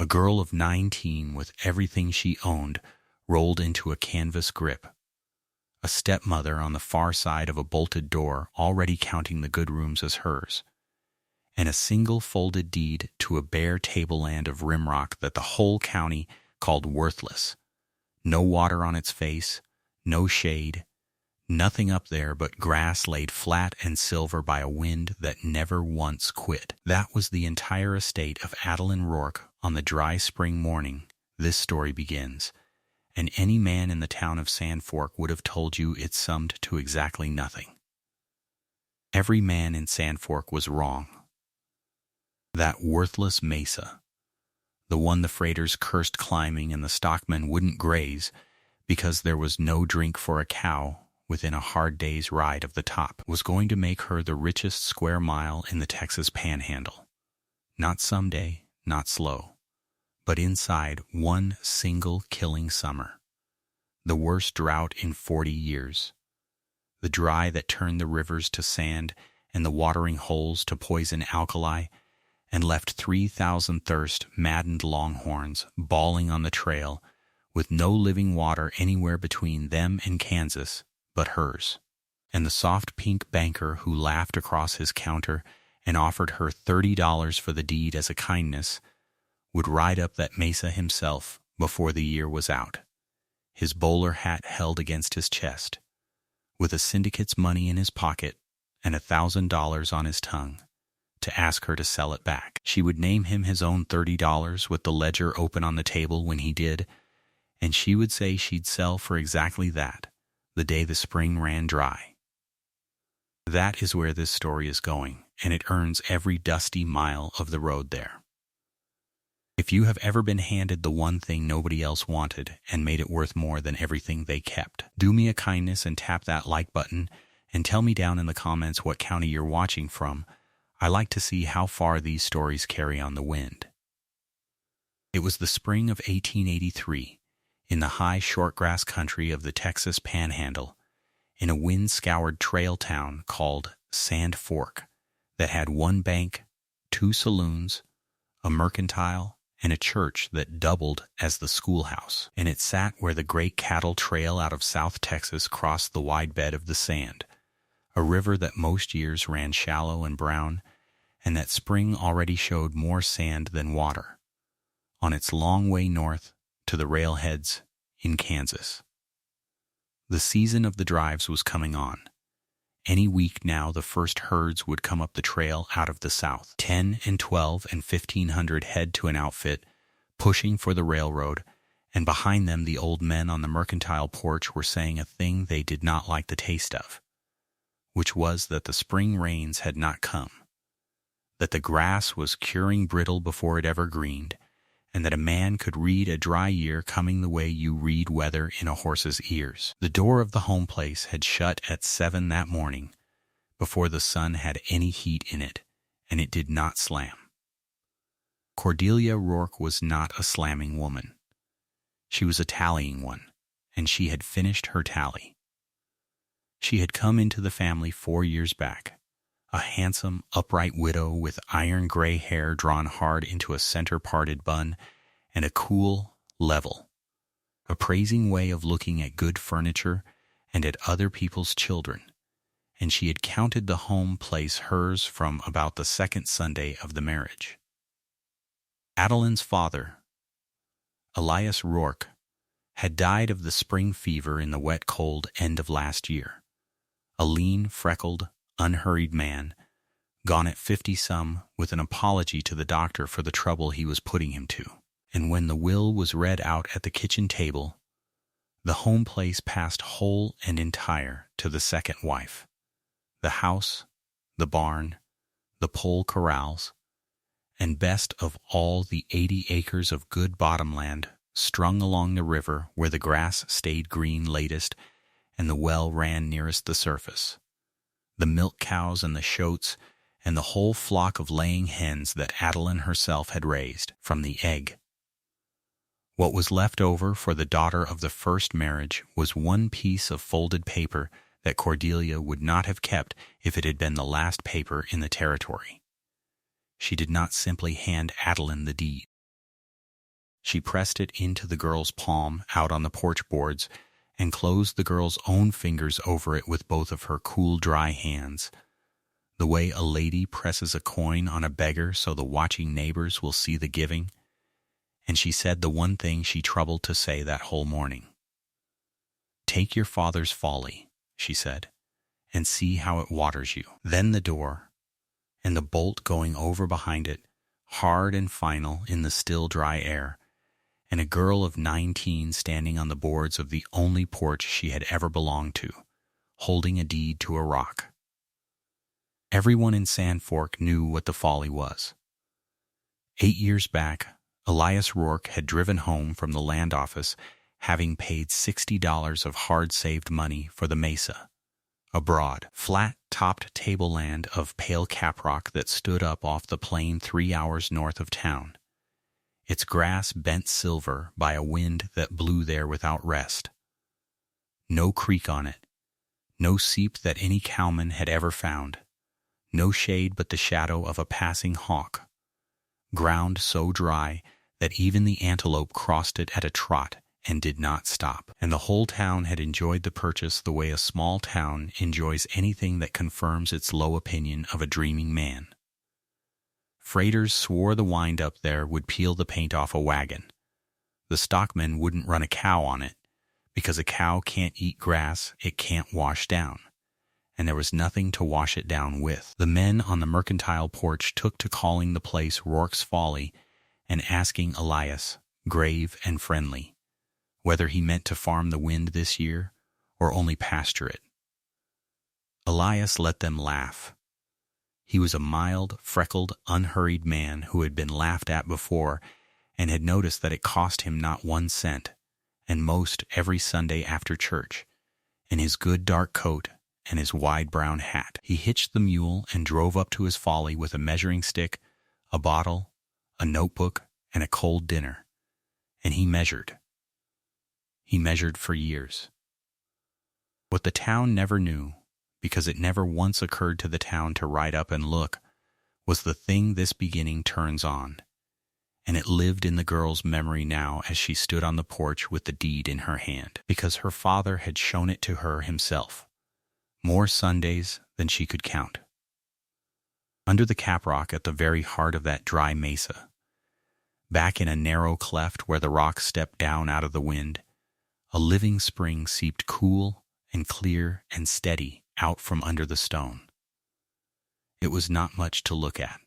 A girl of 19 with everything she owned rolled into a canvas grip. A stepmother on the far side of a bolted door already counting the good rooms as hers. And a single folded deed to a bare tableland of rimrock that the whole county called worthless. No water on its face, no shade, nothing up there but grass laid flat and silver by a wind that never once quit. That was the entire estate of Adeline Rourke on the dry spring morning this story begins, and any man in the town of Sand Fork would have told you it summed to exactly nothing. Every man in Sand Fork was wrong. That worthless Mesa, the one the freighters cursed climbing and the stockmen wouldn't graze because there was no drink for a cow within a hard day's ride of the top, was going to make her the richest square mile in the Texas Panhandle. Not someday, not slow, but inside one single killing summer. The worst drought in 40 years. The dry that turned the rivers to sand and the watering holes to poison alkali, and left 3,000 thirst-maddened longhorns bawling on the trail with no living water anywhere between them and Kansas but hers. And the soft pink banker who laughed across his counter and offered her $30 for the deed as a kindness would ride up that Mesa himself before the year was out, his bowler hat held against his chest, with a syndicate's money in his pocket and $1,000 on his tongue, to ask her to sell it back. She would name him his own $30 with the ledger open on the table when he did, and she would say she'd sell for exactly that, the day the spring ran dry. That is where this story is going, and it earns every dusty mile of the road there. If you have ever been handed the one thing nobody else wanted and made it worth more than everything they kept, do me a kindness and tap that like button and tell me down in the comments what county you're watching from. I like to see how far these stories carry on the wind. It was the spring of 1883, in the high shortgrass country of the Texas Panhandle, in a wind-scoured trail town called Sand Fork that had one bank, 2 saloons, a mercantile, and a church that doubled as the schoolhouse. And it sat where the great cattle trail out of South Texas crossed the wide bed of the Sand, a river that most years ran shallow and brown, and that spring already showed more sand than water, on its long way north to the railheads in Kansas. The season of the drives was coming on. Any week now the first herds would come up the trail out of the south, 10 and 12 and 1,500 head to an outfit, pushing for the railroad, and behind them the old men on the mercantile porch were saying a thing they did not like the taste of, which was that the spring rains had not come, that the grass was curing brittle before it ever greened, and that a man could read a dry year coming the way you read weather in a horse's ears. The door of the home place had shut at 7 that morning, before the sun had any heat in it, and it did not slam. Cordelia Rourke was not a slamming woman. She was a tallying one, and she had finished her tally. She had come into the family 4 years back, a handsome, upright widow with iron gray hair drawn hard into a center-parted bun and a cool, level, appraising way of looking at good furniture and at other people's children, and she had counted the home place hers from about the second Sunday of the marriage. Adeline's father, Elias Rourke, had died of the spring fever in the wet cold end of last year, a lean, freckled, unhurried man, gone at 50-some with an apology to the doctor for the trouble he was putting him to. And when the will was read out at the kitchen table, the home place passed whole and entire to the second wife. The house, the barn, the pole corrals, and best of all the 80 acres of good bottomland strung along the river where the grass stayed green latest and the well ran nearest the surface. The milk cows and the shoats, and the whole flock of laying hens that Adeline herself had raised from the egg. What was left over for the daughter of the first marriage was one piece of folded paper that Cordelia would not have kept if it had been the last paper in the territory. She did not simply hand Adeline the deed. She pressed it into the girl's palm out on the porch boards and closed the girl's own fingers over it with both of her cool, dry hands, the way a lady presses a coin on a beggar so the watching neighbors will see the giving. And she said the one thing she troubled to say that whole morning. "Take your father's folly," she said, "and see how it waters you." Then the door, and the bolt going over behind it, hard and final in the still dry air, and a girl of 19 standing on the boards of the only porch she had ever belonged to, holding a deed to a rock. Everyone in Sand Fork knew what the folly was. 8 years back, Elias Rourke had driven home from the land office having paid $60 of hard-saved money for the Mesa, a broad, flat-topped tableland of pale caprock that stood up off the plain 3 hours north of town, its grass bent silver by a wind that blew there without rest. No creek on it, no seep that any cowman had ever found, no shade but the shadow of a passing hawk, ground so dry that even the antelope crossed it at a trot and did not stop. And the whole town had enjoyed the purchase the way a small town enjoys anything that confirms its low opinion of a dreaming man. Freighters swore the wind-up there would peel the paint off a wagon. The stockmen wouldn't run a cow on it, because a cow can't eat grass it can't wash down, and there was nothing to wash it down with. The men on the mercantile porch took to calling the place Rourke's Folly and asking Elias, grave and friendly, whether he meant to farm the wind this year or only pasture it. Elias let them laugh. He was a mild, freckled, unhurried man who had been laughed at before and had noticed that it cost him not 1 cent, and most every Sunday after church, in his good dark coat and his wide brown hat. He hitched the mule and drove up to his folly with a measuring stick, a bottle, a notebook, and a cold dinner. And he measured. He measured for years. What the town never knew, because it never once occurred to the town to ride up and look, was the thing this beginning turns on, and it lived in the girl's memory now as she stood on the porch with the deed in her hand, because her father had shown it to her himself, more Sundays than she could count. Under the caprock at the very heart of that dry mesa, back in a narrow cleft where the rocks stepped down out of the wind, a living spring seeped cool and clear and steady out from under the stone. It was not much to look at.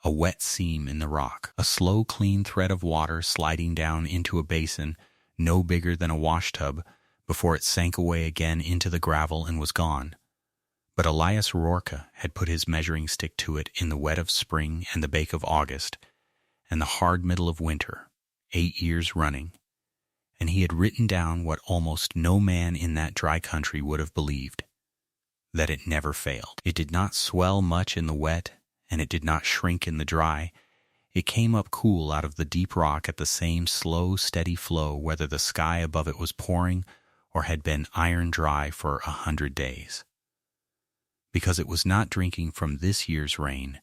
A wet seam in the rock, a slow, clean thread of water sliding down into a basin no bigger than a washtub before it sank away again into the gravel and was gone. But Elias Rourke had put his measuring stick to it in the wet of spring and the bake of August and the hard middle of winter, 8 years running, and he had written down what almost no man in that dry country would have believed, that it never failed. It did not swell much in the wet, and it did not shrink in the dry. It came up cool out of the deep rock at the same slow, steady flow, whether the sky above it was pouring or had been iron dry for 100 days. Because it was not drinking from this year's rain,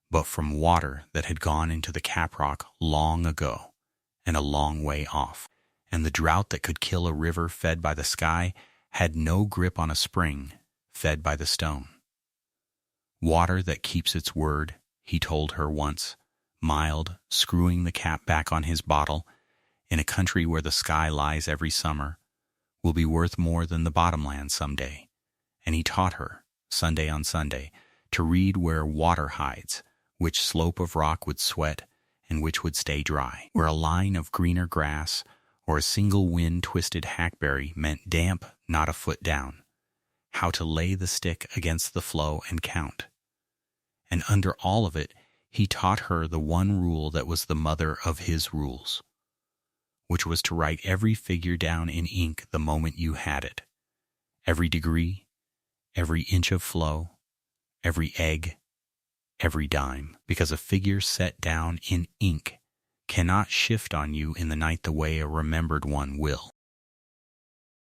but from water that had gone into the caprock long ago and a long way off. And the drought that could kill a river fed by the sky had no grip on a spring fed by the stone. Water that keeps its word, he told her once, mild, screwing the cap back on his bottle, in a country where the sky lies every summer, will be worth more than the bottomland someday. And he taught her, Sunday on Sunday, to read where water hides, which slope of rock would sweat and which would stay dry, where a line of greener grass or a single wind-twisted hackberry meant damp not a foot down, how to lay the stick against the flow and count. And under all of it, he taught her the one rule that was the mother of his rules, which was to write every figure down in ink the moment you had it, every degree, every inch of flow, every egg, every dime, because a figure set down in ink cannot shift on you in the night the way a remembered one will.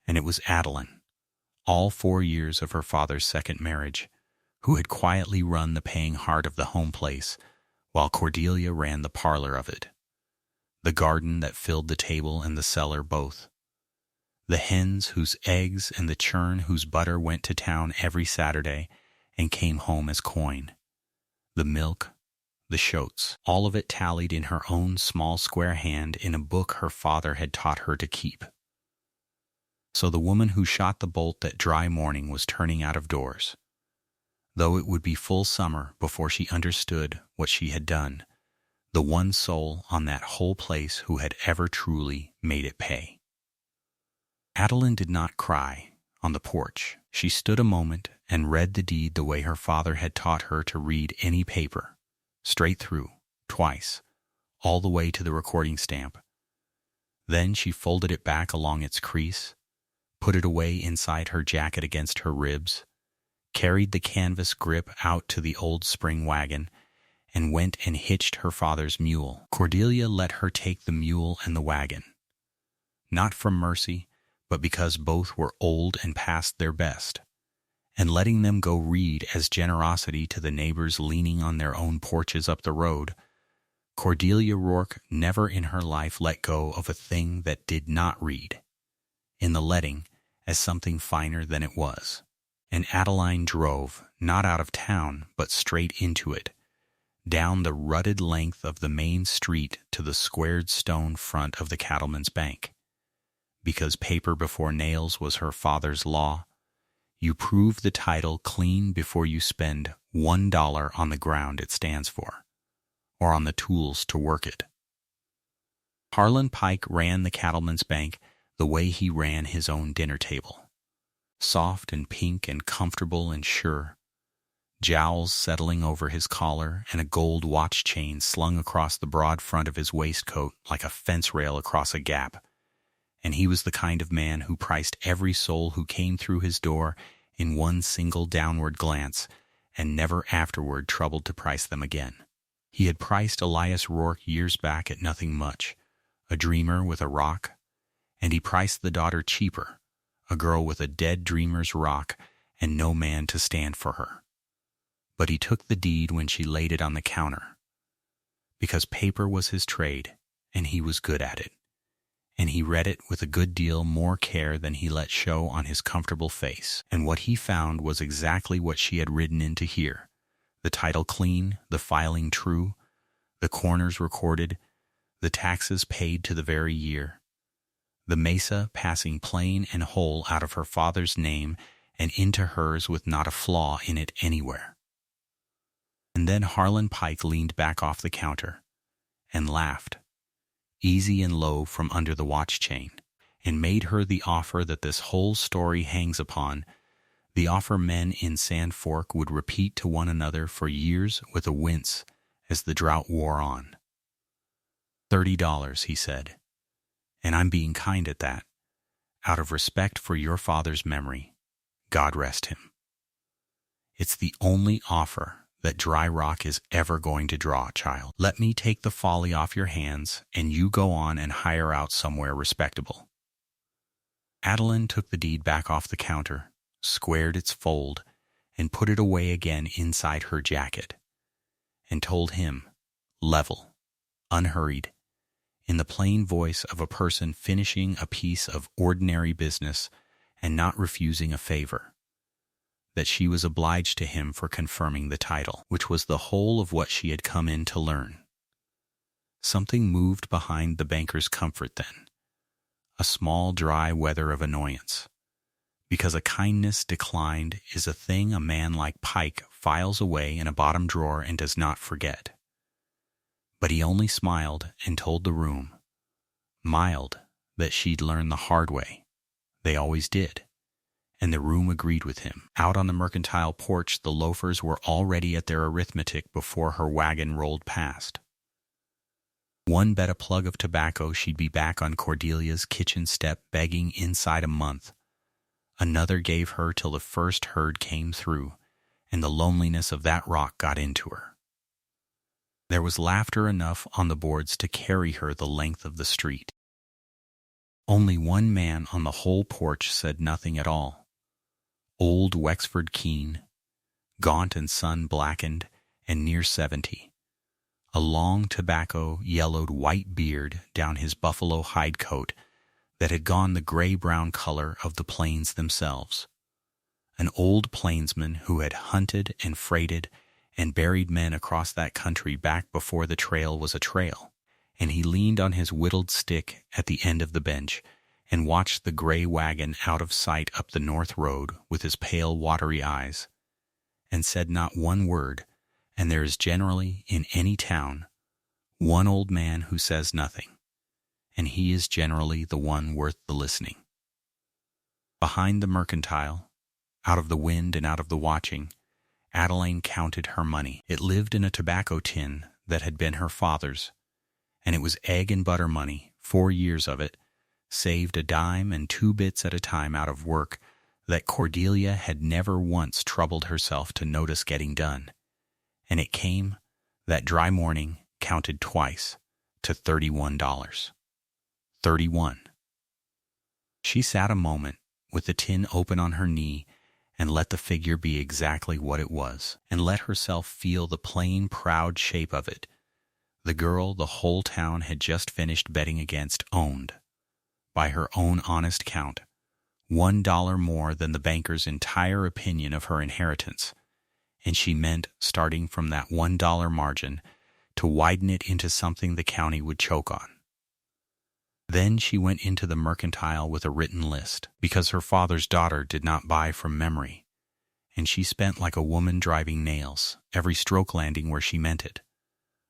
And it was Adeline, all 4 years of her father's second marriage, who had quietly run the paying heart of the home place, while Cordelia ran the parlor of it. The the garden that filled the table and the cellar both, the hens whose eggs and the churn whose butter went to town every Saturday and came home as coin, the milk, the shoats, all of it tallied in her own small square hand in a book her father had taught her to keep. So the woman who shot the bolt that dry morning was turning out of doors, though it would be full summer before she understood what she had done, the one soul on that whole place who had ever truly made it pay. Adeline did not cry on the porch. She stood a moment and read the deed the way her father had taught her to read any paper, straight through, twice, all the way to the recording stamp. Then she folded it back along its crease, put it away inside her jacket against her ribs, carried the canvas grip out to the old spring wagon, and went and hitched her father's mule. Cordelia let her take the mule and the wagon, not from mercy, but because both were old and past their best, and letting them go read as generosity to the neighbors leaning on their own porches up the road. Cordelia Rourke never in her life let go of a thing that did not read, in the letting, as something finer than it was. And Adeline drove, not out of town, but straight into it, down the rutted length of the main street to the squared stone front of the Cattleman's Bank. Because paper before nails was her father's law, you prove the title clean before you spend $1 on the ground it stands for, or on the tools to work it. Harlan Pike ran the Cattleman's Bank the way he ran his own dinner table, soft and pink and comfortable and sure, jowls settling over his collar and a gold watch chain slung across the broad front of his waistcoat like a fence rail across a gap. And he was the kind of man who priced every soul who came through his door in one single downward glance and never afterward troubled to price them again. He had priced Elias Rourke years back at nothing much, a dreamer with a rock, and he priced the daughter cheaper, a girl with a dead dreamer's rock and no man to stand for her. But he took the deed when she laid it on the counter, because paper was his trade and he was good at it. And he read it with a good deal more care than he let show on his comfortable face. And what he found was exactly what she had ridden in to hear. The title clean, the filing true, the corners recorded, the taxes paid to the very year, the Mesa passing plain and whole out of her father's name and into hers with not a flaw in it anywhere. And then Harlan Pike leaned back off the counter and laughed, easy and low from under the watch chain, and made her the offer that this whole story hangs upon, the offer men in Sand Fork would repeat to one another for years with a wince as the drought wore on. $30, he said, and I'm being kind at that, out of respect for your father's memory. God rest him. It's the only offer that Dry Rock is ever going to draw, child. Let me take the folly off your hands, and you go on and hire out somewhere respectable. Adeline took the deed back off the counter, squared its fold, and put it away again inside her jacket, and told him, level, unhurried, in the plain voice of a person finishing a piece of ordinary business and not refusing a favor, that she was obliged to him for confirming the title, which was the whole of what she had come in to learn. Something moved behind the banker's comfort then, a small dry weather of annoyance, because a kindness declined is a thing a man like Pike files away in a bottom drawer and does not forget. But he only smiled and told the room, mild, that she'd learn the hard way. They always did. And the room agreed with him. Out on the mercantile porch, the loafers were already at their arithmetic before her wagon rolled past. One bet a plug of tobacco she'd be back on Cordelia's kitchen step begging inside a month. Another gave her till the first herd came through, and the loneliness of that rock got into her. There was laughter enough on the boards to carry her the length of the street. Only one man on the whole porch said nothing at all. Old Wexford Keene, gaunt and sun-blackened and near 70, a long tobacco-yellowed white beard down his buffalo hide coat that had gone the gray-brown color of the plains themselves. An old plainsman who had hunted and freighted and buried men across that country back before the trail was a trail, and he leaned on his whittled stick at the end of the bench and watched the gray wagon out of sight up the north road with his pale, watery eyes, and said not one word. And there is generally, in any town, one old man who says nothing, and he is generally the one worth the listening. Behind the mercantile, out of the wind and out of the watching, Adeline counted her money. It lived in a tobacco tin that had been her father's, and it was egg and butter money, 4 years of it, saved a dime and 2 bits at a time out of work that Cordelia had never once troubled herself to notice getting done. And it came, that dry morning, counted twice, to $31. 31. She sat a moment, with the tin open on her knee, and let the figure be exactly what it was, and let herself feel the plain, proud shape of it. The girl the whole town had just finished betting against owned, by her own honest count, $1 more than the banker's entire opinion of her inheritance, and she meant, starting from that $1 margin, to widen it into something the county would choke on. Then she went into the mercantile with a written list, because her father's daughter did not buy from memory, and she spent like a woman driving nails, every stroke landing where she meant it.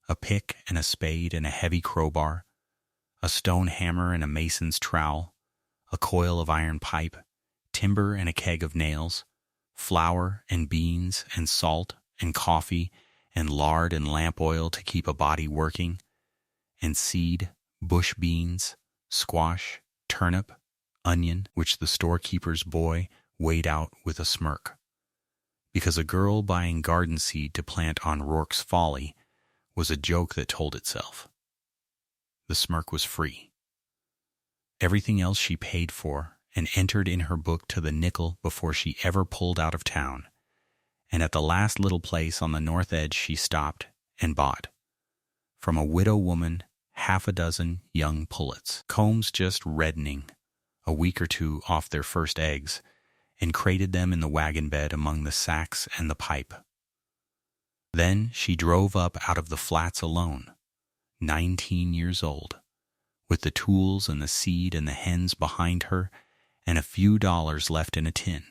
A pick and a spade and a heavy crowbar, a stone hammer and a mason's trowel, a coil of iron pipe, timber and a keg of nails, flour and beans and salt and coffee and lard and lamp oil to keep a body working, and seed, bush beans, squash, turnip, onion, which the storekeeper's boy weighed out with a smirk. Because a girl buying garden seed to plant on Rourke's Folly was a joke that told itself. The smirk was free. Everything else she paid for and entered in her book to the nickel before she ever pulled out of town, and at the last little place on the north edge she stopped and bought, from a widow woman, 6 young pullets, combs just reddening, a week or 2 off their first eggs, and crated them in the wagon bed among the sacks and the pipe. Then she drove up out of the flats alone, 19 years old, with the tools and the seed and the hens behind her and a few dollars left in a tin,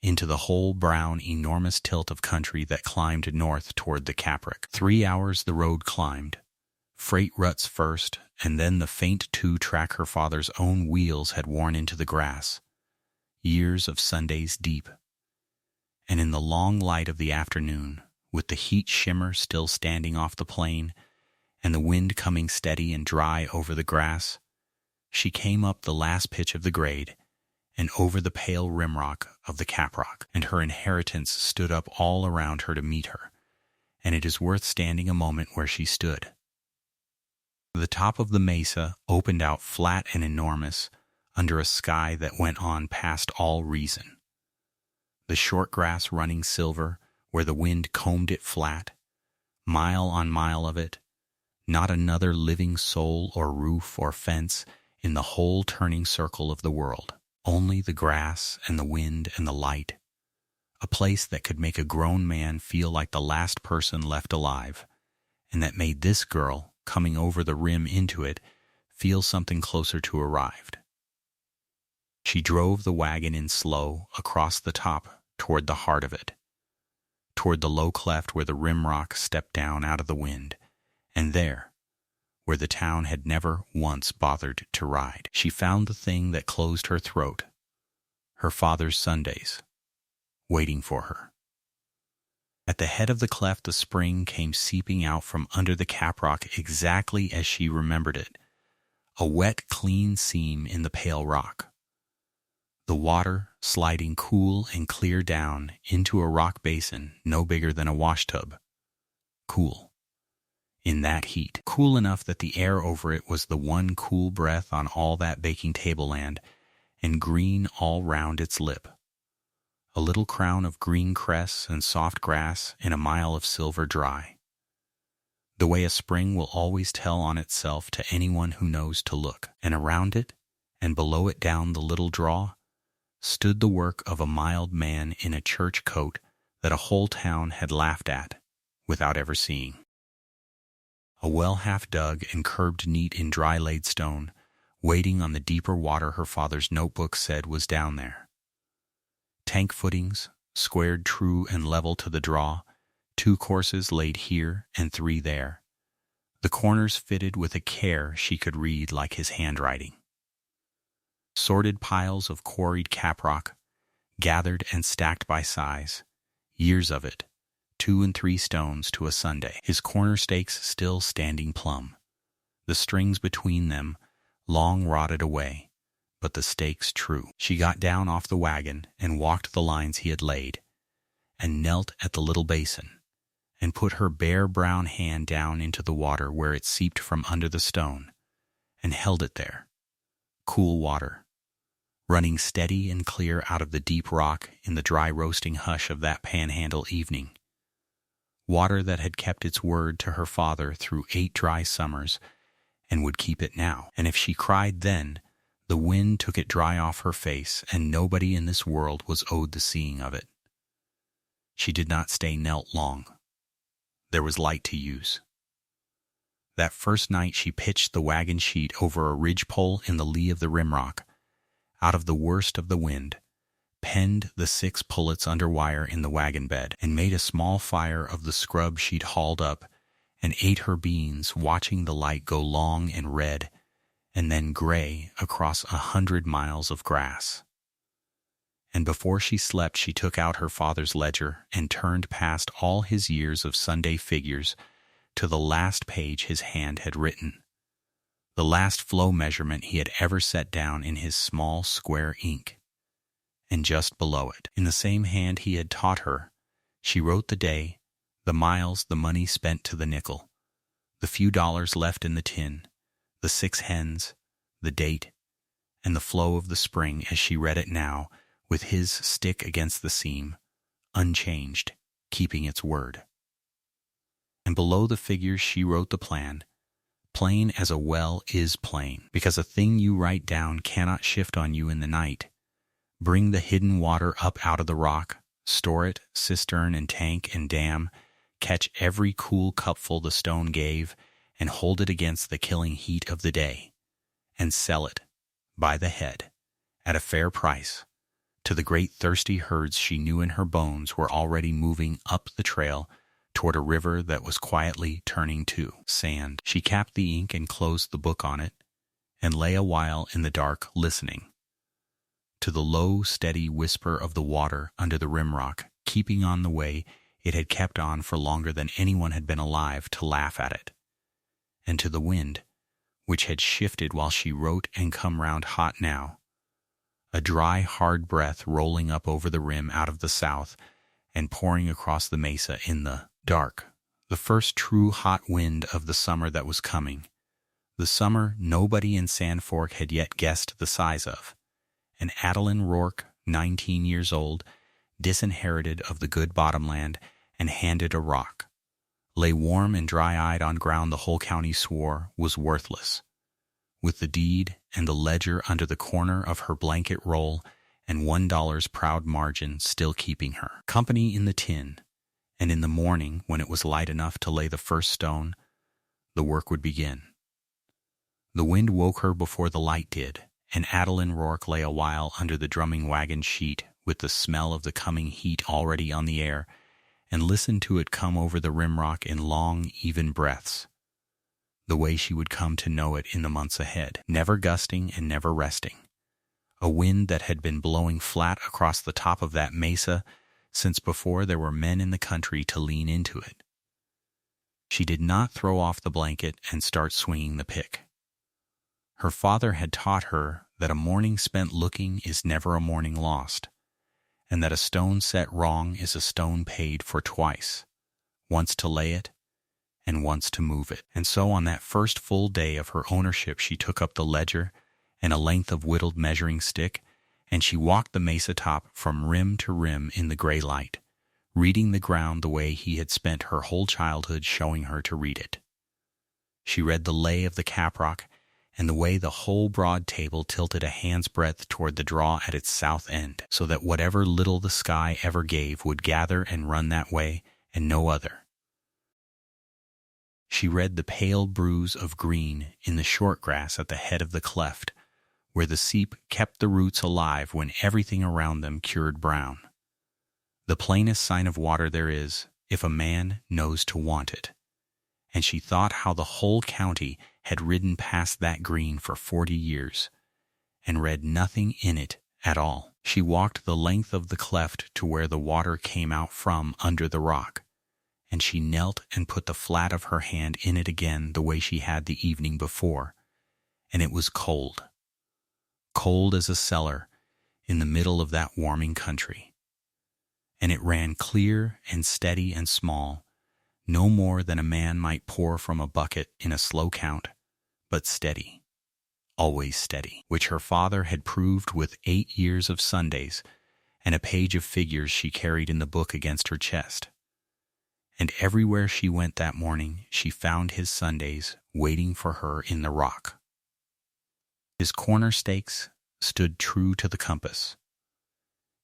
into the whole brown, enormous tilt of country that climbed north toward the Capric. 3 hours the road climbed, freight ruts first, and then the faint 2-track her father's own wheels had worn into the grass, years of Sundays deep. And in the long light of the afternoon, with the heat shimmer still standing off the plain, and the wind coming steady and dry over the grass, she came up the last pitch of the grade and over the pale rimrock of the caprock, and her inheritance stood up all around her to meet her, and it is worth standing a moment where she stood. The top of the mesa opened out flat and enormous under a sky that went on past all reason. The short grass running silver where the wind combed it flat, mile on mile of it, not another living soul or roof or fence in the whole turning circle of the world, only the grass and the wind and the light, a place that could make a grown man feel like the last person left alive, and that made this girl, coming over the rim into it, feel something closer to arrived. She drove the wagon in slow across the top toward the heart of it, toward the low cleft where the rimrock stepped down out of the wind, and there, where the town had never once bothered to ride, she found the thing that closed her throat, her father's Sundays, waiting for her. At the head of the cleft the spring came seeping out from under the caprock exactly as she remembered it, a wet, clean seam in the pale rock. The water sliding cool and clear down into a rock basin no bigger than a washtub. Cool. In that heat, cool enough that the air over it was the one cool breath on all that baking tableland, and green all round its lip. A little crown of green cress and soft grass in a mile of silver dry. the way a spring will always tell on itself to anyone who knows to look. And around it, and below it down the little draw, stood the work of a mild man in a church coat that a whole town had laughed at without ever seeing. A well half dug and curbed neat in dry laid stone, waiting on the deeper water her father's notebook said was down there. Tank footings, squared true and level to the draw, 2 courses laid here and 3 there, the corners fitted with a care she could read like his handwriting. Sorted piles of quarried caprock, gathered and stacked by size, years of it, 2 and 3 stones to a Sunday, his corner stakes still standing plumb, the strings between them long rotted away, but the stakes true. She got down off the wagon and walked the lines he had laid, and knelt at the little basin, and put her bare brown hand down into the water where it seeped from under the stone, and held it there. Cool water, running steady and clear out of the deep rock in the dry roasting hush of that panhandle evening. Water that had kept its word to her father through 8 dry summers, and would keep it now. And if she cried then, the wind took it dry off her face, and nobody in this world was owed the seeing of it. She did not stay knelt long. There was light to use. That first night she pitched the wagon sheet over a ridgepole in the lee of the rimrock, out of the worst of the wind, penned the 6 pullets under wire in the wagon bed, and made a small fire of the scrub she'd hauled up, and ate her beans, watching the light go long and red, and then gray across 100 miles of grass. And before she slept she took out her father's ledger and turned past all his years of Sunday figures to the last page his hand had written, the last flow measurement he had ever set down in his small square ink. And just below it, in the same hand he had taught her, she wrote the day, the miles, the money spent to the nickel, the few dollars left in the tin, the 6 hens, the date, and the flow of the spring as she read it now, with his stick against the seam, unchanged, keeping its word. And below the figures she wrote the plan, plain as a well is plain, because a thing you write down cannot shift on you in the night. Bring the hidden water up out of the rock, store it, cistern and tank and dam, catch every cool cupful the stone gave, and hold it against the killing heat of the day, and sell it, by the head, at a fair price, to the great thirsty herds she knew in her bones were already moving up the trail toward a river that was quietly turning to sand. She capped the ink and closed the book on it, and lay a while in the dark listening to the low, steady whisper of the water under the rimrock, keeping on the way it had kept on for longer than anyone had been alive to laugh at it, and to the wind, which had shifted while she wrote and come round hot now, a dry, hard breath rolling up over the rim out of the south and pouring across the mesa in the dark, the first true hot wind of the summer that was coming, the summer nobody in Sand Fork had yet guessed the size of. And Adeline Rourke, 19 years old, disinherited of the good bottomland and handed a rock, lay warm and dry-eyed on ground the whole county swore was worthless, with the deed and the ledger under the corner of her blanket roll and $1 proud margin still keeping her company in the tin. And in the morning, when it was light enough to lay the first stone, the work would begin. The wind woke her before the light did, and Adeline Rourke lay a while under the drumming wagon sheet with the smell of the coming heat already on the air, and listened to it come over the rimrock in long, even breaths, the way she would come to know it in the months ahead, never gusting and never resting, a wind that had been blowing flat across the top of that mesa since before there were men in the country to lean into it. She did not throw off the blanket and start swinging the pick. Her father had taught her that a morning spent looking is never a morning lost, and that a stone set wrong is a stone paid for twice, once to lay it and once to move it. And so on that first full day of her ownership she took up the ledger and a length of whittled measuring stick, and she walked the mesa top from rim to rim in the gray light, reading the ground the way he had spent her whole childhood showing her to read it. She read the lay of the caprock and the way the whole broad table tilted a hand's breadth toward the draw at its south end, so that whatever little the sky ever gave would gather and run that way and no other. She read the pale bruise of green in the short grass at the head of the cleft, where the seep kept the roots alive when everything around them cured brown. The plainest sign of water there is, if a man knows to want it. And she thought how the whole county had ridden past that green for 40 years, and read nothing in it at all. She walked the length of the cleft to where the water came out from under the rock, and she knelt and put the flat of her hand in it again the way she had the evening before, and it was cold. Cold as a cellar in the middle of that warming country. And it ran clear and steady and small, no more than a man might pour from a bucket in a slow count, but steady, always steady, which her father had proved with 8 years of Sundays and a page of figures she carried in the book against her chest. And everywhere she went that morning she found his Sundays waiting for her in the rock. His corner stakes stood true to the compass.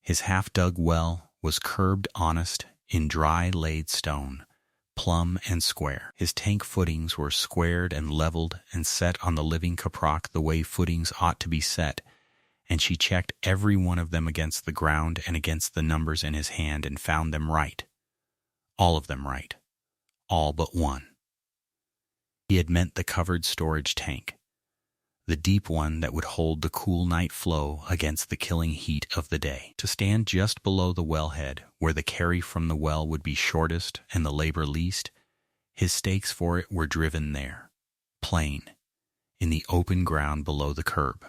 His half-dug well was curbed honest in dry laid stone, plumb and square. His tank footings were squared and leveled and set on the living caprock the way footings ought to be set, and she checked every one of them against the ground and against the numbers in his hand and found them right. All of them right. All but one. He had meant the covered storage tank, the deep one that would hold the cool night flow against the killing heat of the day, to stand just below the wellhead where the carry from the well would be shortest and the labor least. His stakes for it were driven there, plain, in the open ground below the curb.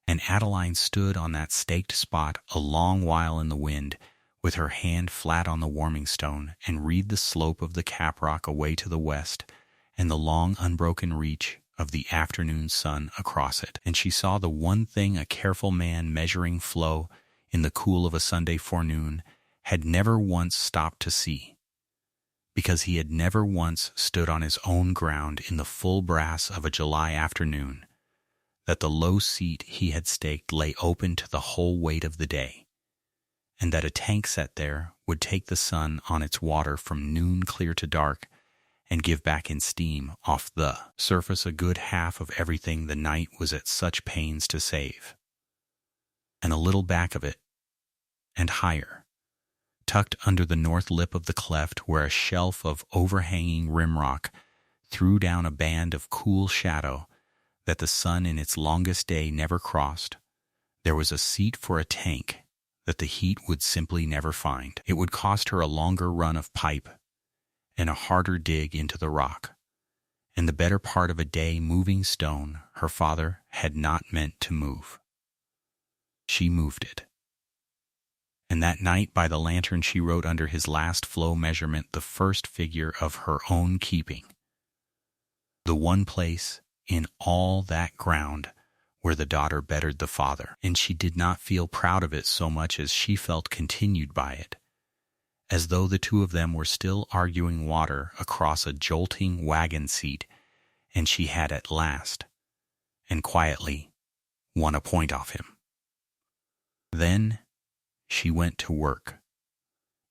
And Adeline stood on that staked spot a long while in the wind, with her hand flat on the warming stone, and read the slope of the caprock away to the west and the long unbroken reach of the afternoon sun across it. And she saw the one thing a careful man measuring flow in the cool of a Sunday forenoon had never once stopped to see, because he had never once stood on his own ground in the full brass of a July afternoon, that the low seat he had staked lay open to the whole weight of the day, and that a tank set there would take the sun on its water from noon clear to dark and give back in steam off the surface a good half of everything the night was at such pains to save. And a little back of it, and higher, tucked under the north lip of the cleft where a shelf of overhanging rimrock threw down a band of cool shadow that the sun in its longest day never crossed, there was a seat for a tank that the heat would simply never find. It would cost her a longer run of pipe and a harder dig into the rock, and the better part of a day moving stone her father had not meant to move. She moved it. And that night by the lantern she wrote under his last flow measurement the first figure of her own keeping, the one place in all that ground where the daughter bettered the father, and she did not feel proud of it so much as she felt continued by it, as though the two of them were still arguing water across a jolting wagon seat, and she had at last, and quietly, won a point off him. Then she went to work,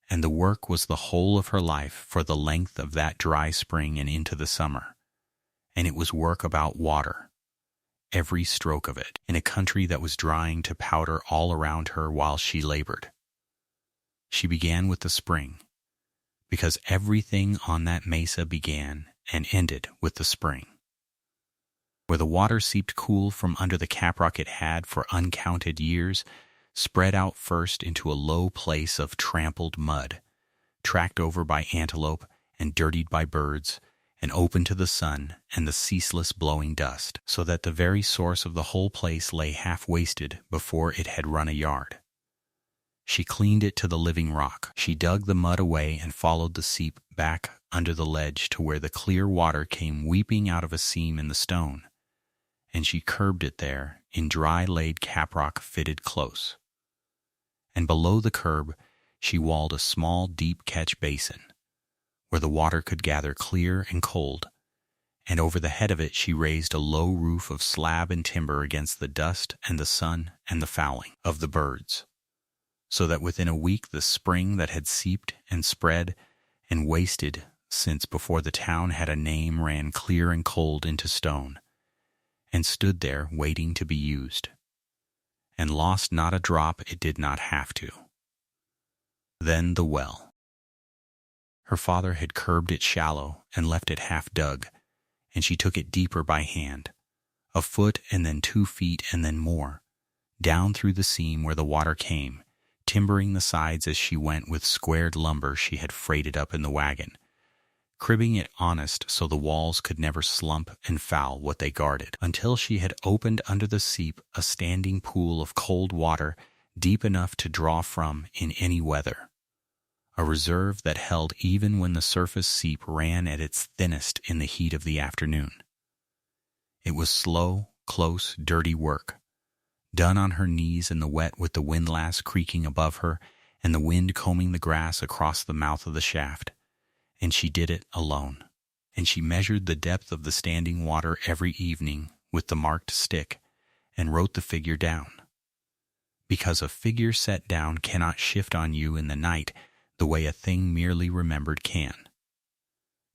and the work was the whole of her life for the length of that dry spring and into the summer, and it was work about water, every stroke of it, in a country that was drying to powder all around her while she labored. She began with the spring, because everything on that mesa began and ended with the spring. Where the water seeped cool from under the caprock it had for uncounted years, spread out first into a low place of trampled mud, tracked over by antelope and dirtied by birds, and open to the sun and the ceaseless blowing dust, so that the very source of the whole place lay half-wasted before it had run a yard. She cleaned it to the living rock. She dug the mud away and followed the seep back under the ledge to where the clear water came weeping out of a seam in the stone, and she curbed it there in dry-laid caprock fitted close. And below the curb she walled a small deep catch basin, where the water could gather clear and cold, and over the head of it she raised a low roof of slab and timber against the dust and the sun and the fowling of the birds, so that within a week the spring that had seeped and spread and wasted since before the town had a name ran clear and cold into stone, and stood there waiting to be used, and lost not a drop it did not have to. Then the well. Her father had curbed it shallow and left it half dug, and she took it deeper by hand, a foot and then 2 feet and then more, down through the seam where the water came, timbering the sides as she went with squared lumber she had freighted up in the wagon, cribbing it honest so the walls could never slump and foul what they guarded, until she had opened under the seep a standing pool of cold water deep enough to draw from in any weather, a reserve that held even when the surface seep ran at its thinnest in the heat of the afternoon. It was slow, close, dirty work, done on her knees in the wet with the windlass creaking above her and the wind combing the grass across the mouth of the shaft, and she did it alone. And she measured the depth of the standing water every evening with the marked stick and wrote the figure down, because a figure set down cannot shift on you in the night the way a thing merely remembered can.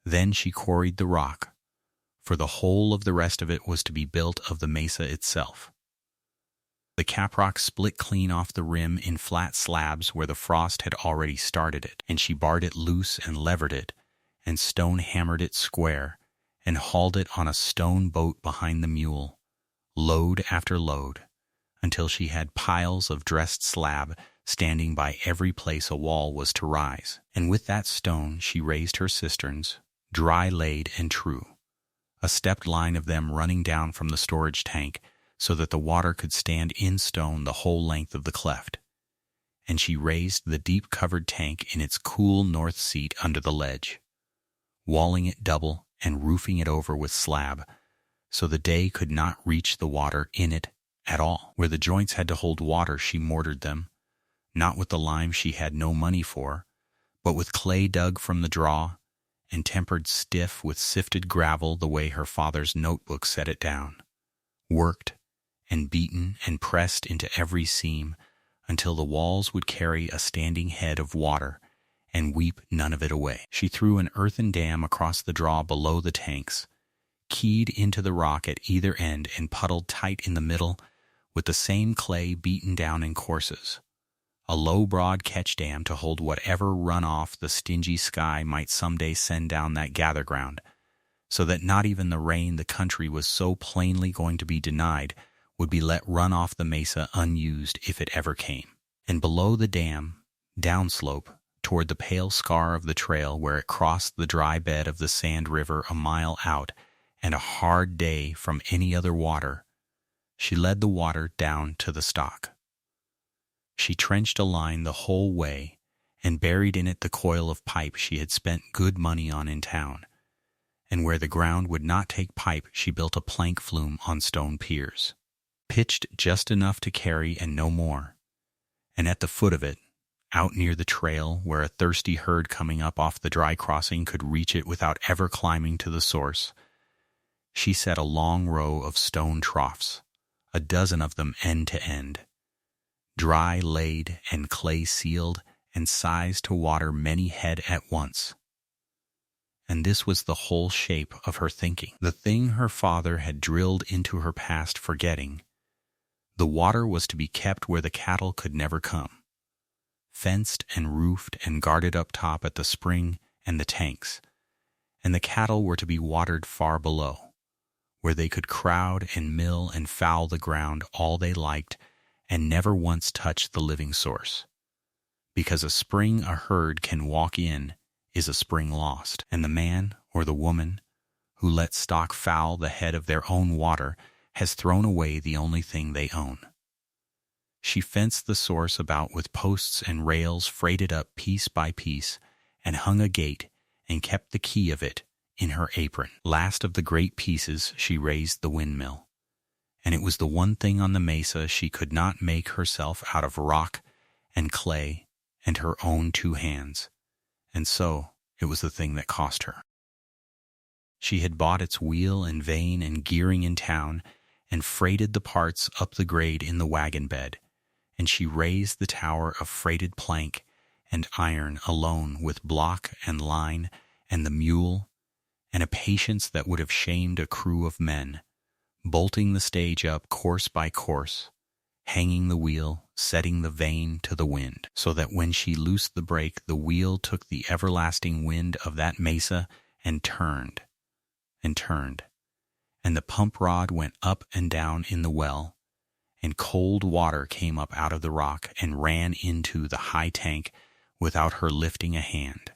Then she quarried the rock, for the whole of the rest of it was to be built of the mesa itself. The caprock split clean off the rim in flat slabs where the frost had already started it, and she barred it loose and levered it, and stone-hammered it square, and hauled it on a stone boat behind the mule, load after load, until she had piles of dressed slab standing by every place a wall was to rise. And with that stone she raised her cisterns, dry laid and true, a stepped line of them running down from the storage tank so that the water could stand in stone the whole length of the cleft. And she raised the deep-covered tank in its cool north seat under the ledge, walling it double and roofing it over with slab, so the day could not reach the water in it at all. Where the joints had to hold water she mortared them, not with the lime she had no money for, but with clay dug from the draw and tempered stiff with sifted gravel the way her father's notebook set it down, worked and beaten and pressed into every seam until the walls would carry a standing head of water and weep none of it away. She threw an earthen dam across the draw below the tanks, keyed into the rock at either end and puddled tight in the middle with the same clay beaten down in courses, a low broad catch dam to hold whatever run-off the stingy sky might someday send down that gather ground, so that not even the rain the country was so plainly going to be denied would be let run off the mesa unused if it ever came. And below the dam, downslope, toward the pale scar of the trail where it crossed the dry bed of the Sand River a mile out and a hard day from any other water, she led the water down to the stock. She trenched a line the whole way and buried in it the coil of pipe she had spent good money on in town, and where the ground would not take pipe she built a plank flume on stone piers, pitched just enough to carry and no more, and at the foot of it, out near the trail where a thirsty herd coming up off the dry crossing could reach it without ever climbing to the source, she set a long row of stone troughs, a dozen of them end to end, dry laid and clay sealed and sized to water many head at once. And this was the whole shape of her thinking, the thing her father had drilled into her past forgetting. The water was to be kept where the cattle could never come, fenced and roofed and guarded up top at the spring and the tanks, and the cattle were to be watered far below, where they could crowd and mill and foul the ground all they liked and never once touch the living source, because a spring a herd can walk in is a spring lost, and the man or the woman who lets stock foul the head of their own water has thrown away the only thing they own. She fenced the source about with posts and rails freighted up piece by piece, and hung a gate and kept the key of it in her apron. Last of the great pieces she raised the windmill, and it was the one thing on the mesa she could not make herself out of rock and clay and her own 2 hands, and so it was the thing that cost her. She had bought its wheel and vane and gearing in town, and freighted the parts up the grade in the wagon bed, and she raised the tower of freighted plank and iron alone with block and line and the mule, and a patience that would have shamed a crew of men, bolting the stage up course by course, hanging the wheel, setting the vane to the wind, so that when she loosed the brake, the wheel took the everlasting wind of that mesa and turned, and the pump rod went up and down in the well, and cold water came up out of the rock and ran into the high tank without her lifting a hand,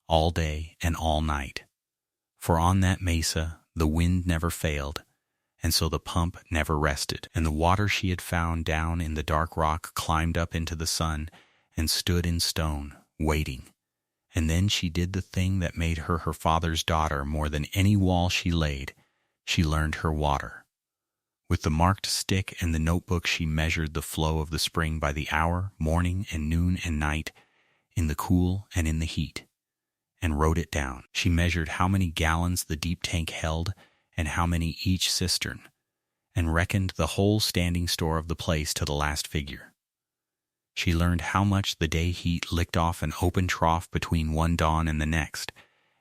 all day and all night. For on that mesa the wind never failed, and so the pump never rested, and the water she had found down in the dark rock climbed up into the sun and stood in stone, waiting. And then she did the thing that made her her father's daughter more than any wall she laid. She learned her water. With the marked stick and the notebook she measured the flow of the spring by the hour, morning and noon and night, in the cool and in the heat, and wrote it down. She measured how many gallons the deep tank held and how many each cistern, and reckoned the whole standing store of the place to the last figure. She learned how much the day heat licked off an open trough between one dawn and the next,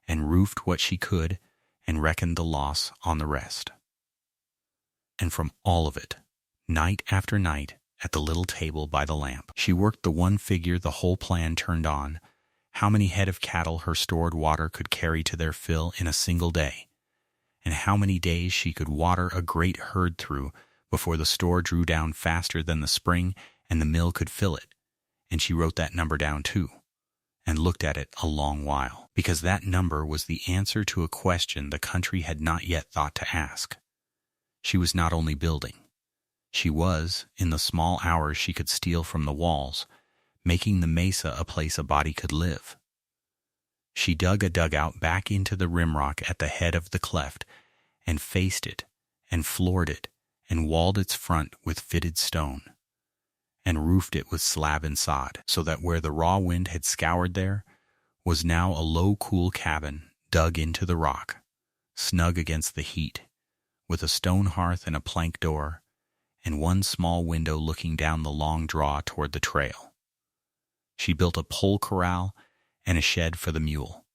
and roofed what she could, and reckoned the loss on the rest. And from all of it, night after night, at the little table by the lamp, she worked the one figure the whole plan turned on, how many head of cattle her stored water could carry to their fill in a single day, and how many days she could water a great herd through before the store drew down faster than the spring and the mill could fill it. And she wrote that number down too, and looked at it a long while, because that number was the answer to a question the country had not yet thought to ask. She was not only building. She was, in the small hours she could steal from the walls, making the mesa a place a body could live. She dug a dugout back into the rimrock at the head of the cleft, and faced it, and floored it, and walled its front with fitted stone, and roofed it with slab and sod, so that where the raw wind had scoured there was now a low, cool cabin dug into the rock, snug against the heat, with a stone hearth and a plank door, and one small window looking down the long draw toward the trail. She built a pole corral and a shed for the mule.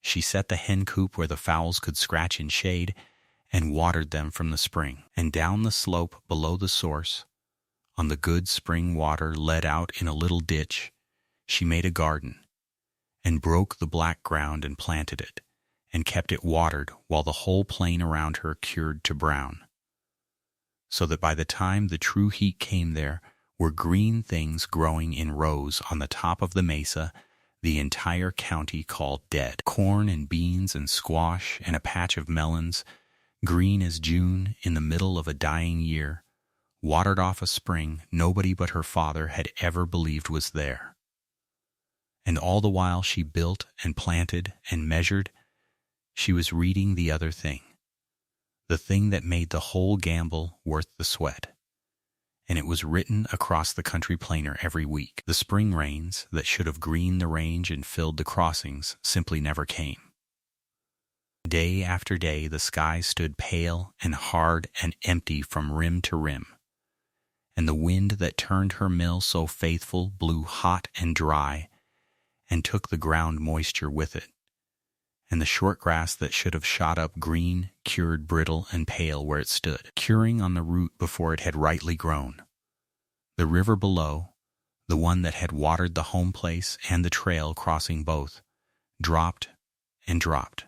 She set the hen coop where the fowls could scratch in shade, and watered them from the spring. And down the slope below the source, on the good spring water led out in a little ditch, she made a garden, and broke the black ground and planted it, and kept it watered while the whole plain around her cured to brown, so that by the time the true heat came there were green things growing in rows on the top of the mesa the entire county called dead. Corn and beans and squash and a patch of melons, green as June in the middle of a dying year, watered off a spring nobody but her father had ever believed was there. And all the while she built and planted and measured, she was reading the other thing, the thing that made the whole gamble worth the sweat. And it was written across the country planer every week. The spring rains that should have greened the range and filled the crossings simply never came. Day after day the sky stood pale and hard and empty from rim to rim, and the wind that turned her mill so faithful blew hot and dry and took the ground moisture with it, and the short grass that should have shot up green cured brittle and pale where it stood, curing on the root before it had rightly grown. The river below, the one that had watered the home place and the trail crossing both, dropped and dropped,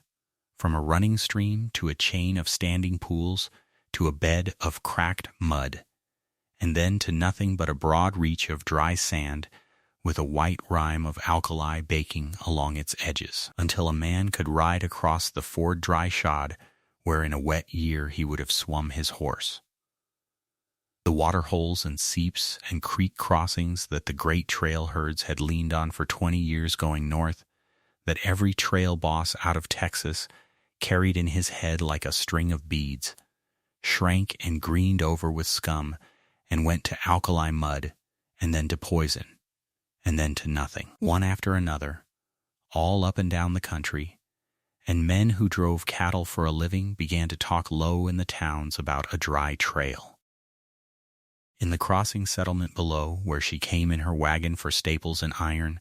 from a running stream to a chain of standing pools to a bed of cracked mud, and then to nothing but a broad reach of dry sand with a white rime of alkali baking along its edges, until a man could ride across the ford dry shod where in a wet year he would have swum his horse. The water holes and seeps and creek crossings that the great trail herds had leaned on for 20 years going north, that every trail boss out of Texas carried in his head like a string of beads, shrank and greened over with scum and went to alkali mud and then to poison, and then to nothing, one after another, all up and down the country, and men who drove cattle for a living began to talk low in the towns about a dry trail. In the crossing settlement below, where she came in her wagon for staples and iron,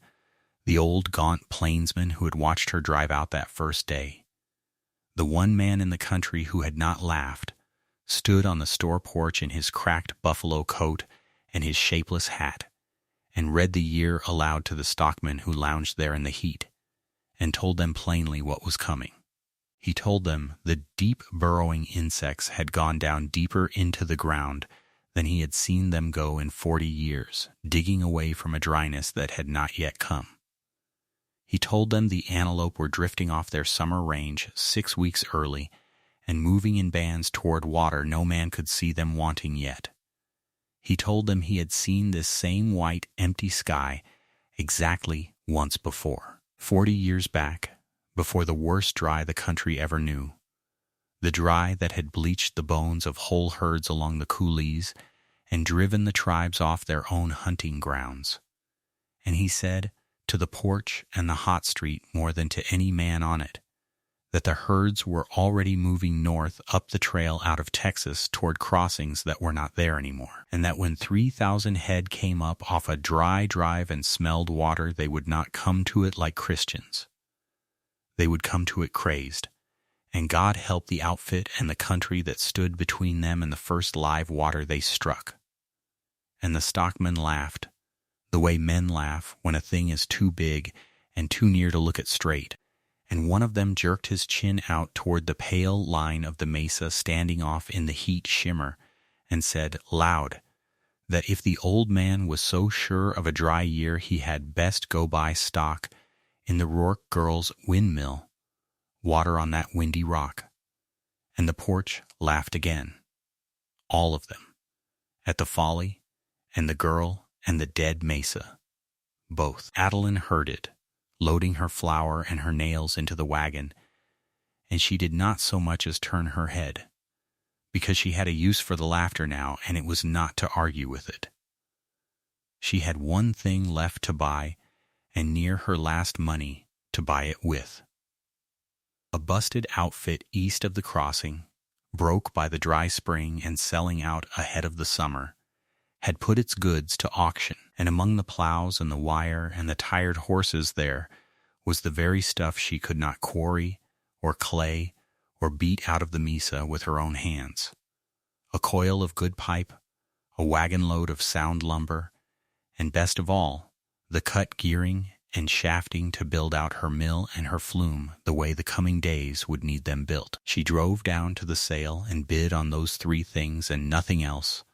the old gaunt plainsman who had watched her drive out that first day, the one man in the country who had not laughed, stood on the store porch in his cracked buffalo coat and his shapeless hat, and read the year aloud to the stockmen who lounged there in the heat, and told them plainly what was coming. He told them the deep burrowing insects had gone down deeper into the ground than he had seen them go in 40 years, digging away from a dryness that had not yet come. He told them the antelope were drifting off their summer range 6 weeks early and moving in bands toward water no man could see them wanting yet. He told them he had seen this same white, empty sky exactly once before, 40 years back, before the worst dry the country ever knew, the dry that had bleached the bones of whole herds along the coulees and driven the tribes off their own hunting grounds. And he said, to the porch and the hot street more than to any man on it, that the herds were already moving north up the trail out of Texas toward crossings that were not there anymore, and that when 3,000 head came up off a dry drive and smelled water, they would not come to it like Christians. They would come to it crazed, and God help the outfit and the country that stood between them and the first live water they struck. And the stockmen laughed, the way men laugh when a thing is too big and too near to look at straight, and one of them jerked his chin out toward the pale line of the mesa standing off in the heat shimmer, and said loud that if the old man was so sure of a dry year he had best go buy stock in the Rourke girls' windmill, water on that windy rock. And the porch laughed again, all of them, at the folly and the girl and the dead Mesa, both. Adeline heard it, loading her flour and her nails into the wagon, and she did not so much as turn her head, because she had a use for the laughter now, and it was not to argue with it. She had one thing left to buy, and near her last money to buy it with. A busted outfit east of the crossing, broke by the dry spring and selling out ahead of the summer, had put its goods to auction, and among the plows and the wire and the tired horses there was the very stuff she could not quarry or clay or beat out of the Mesa with her own hands. A coil of good pipe, a wagon load of sound lumber, and best of all, the cut gearing and shafting to build out her mill and her flume the way the coming days would need them built. She drove down to the sale and bid on those 3 things and nothing else,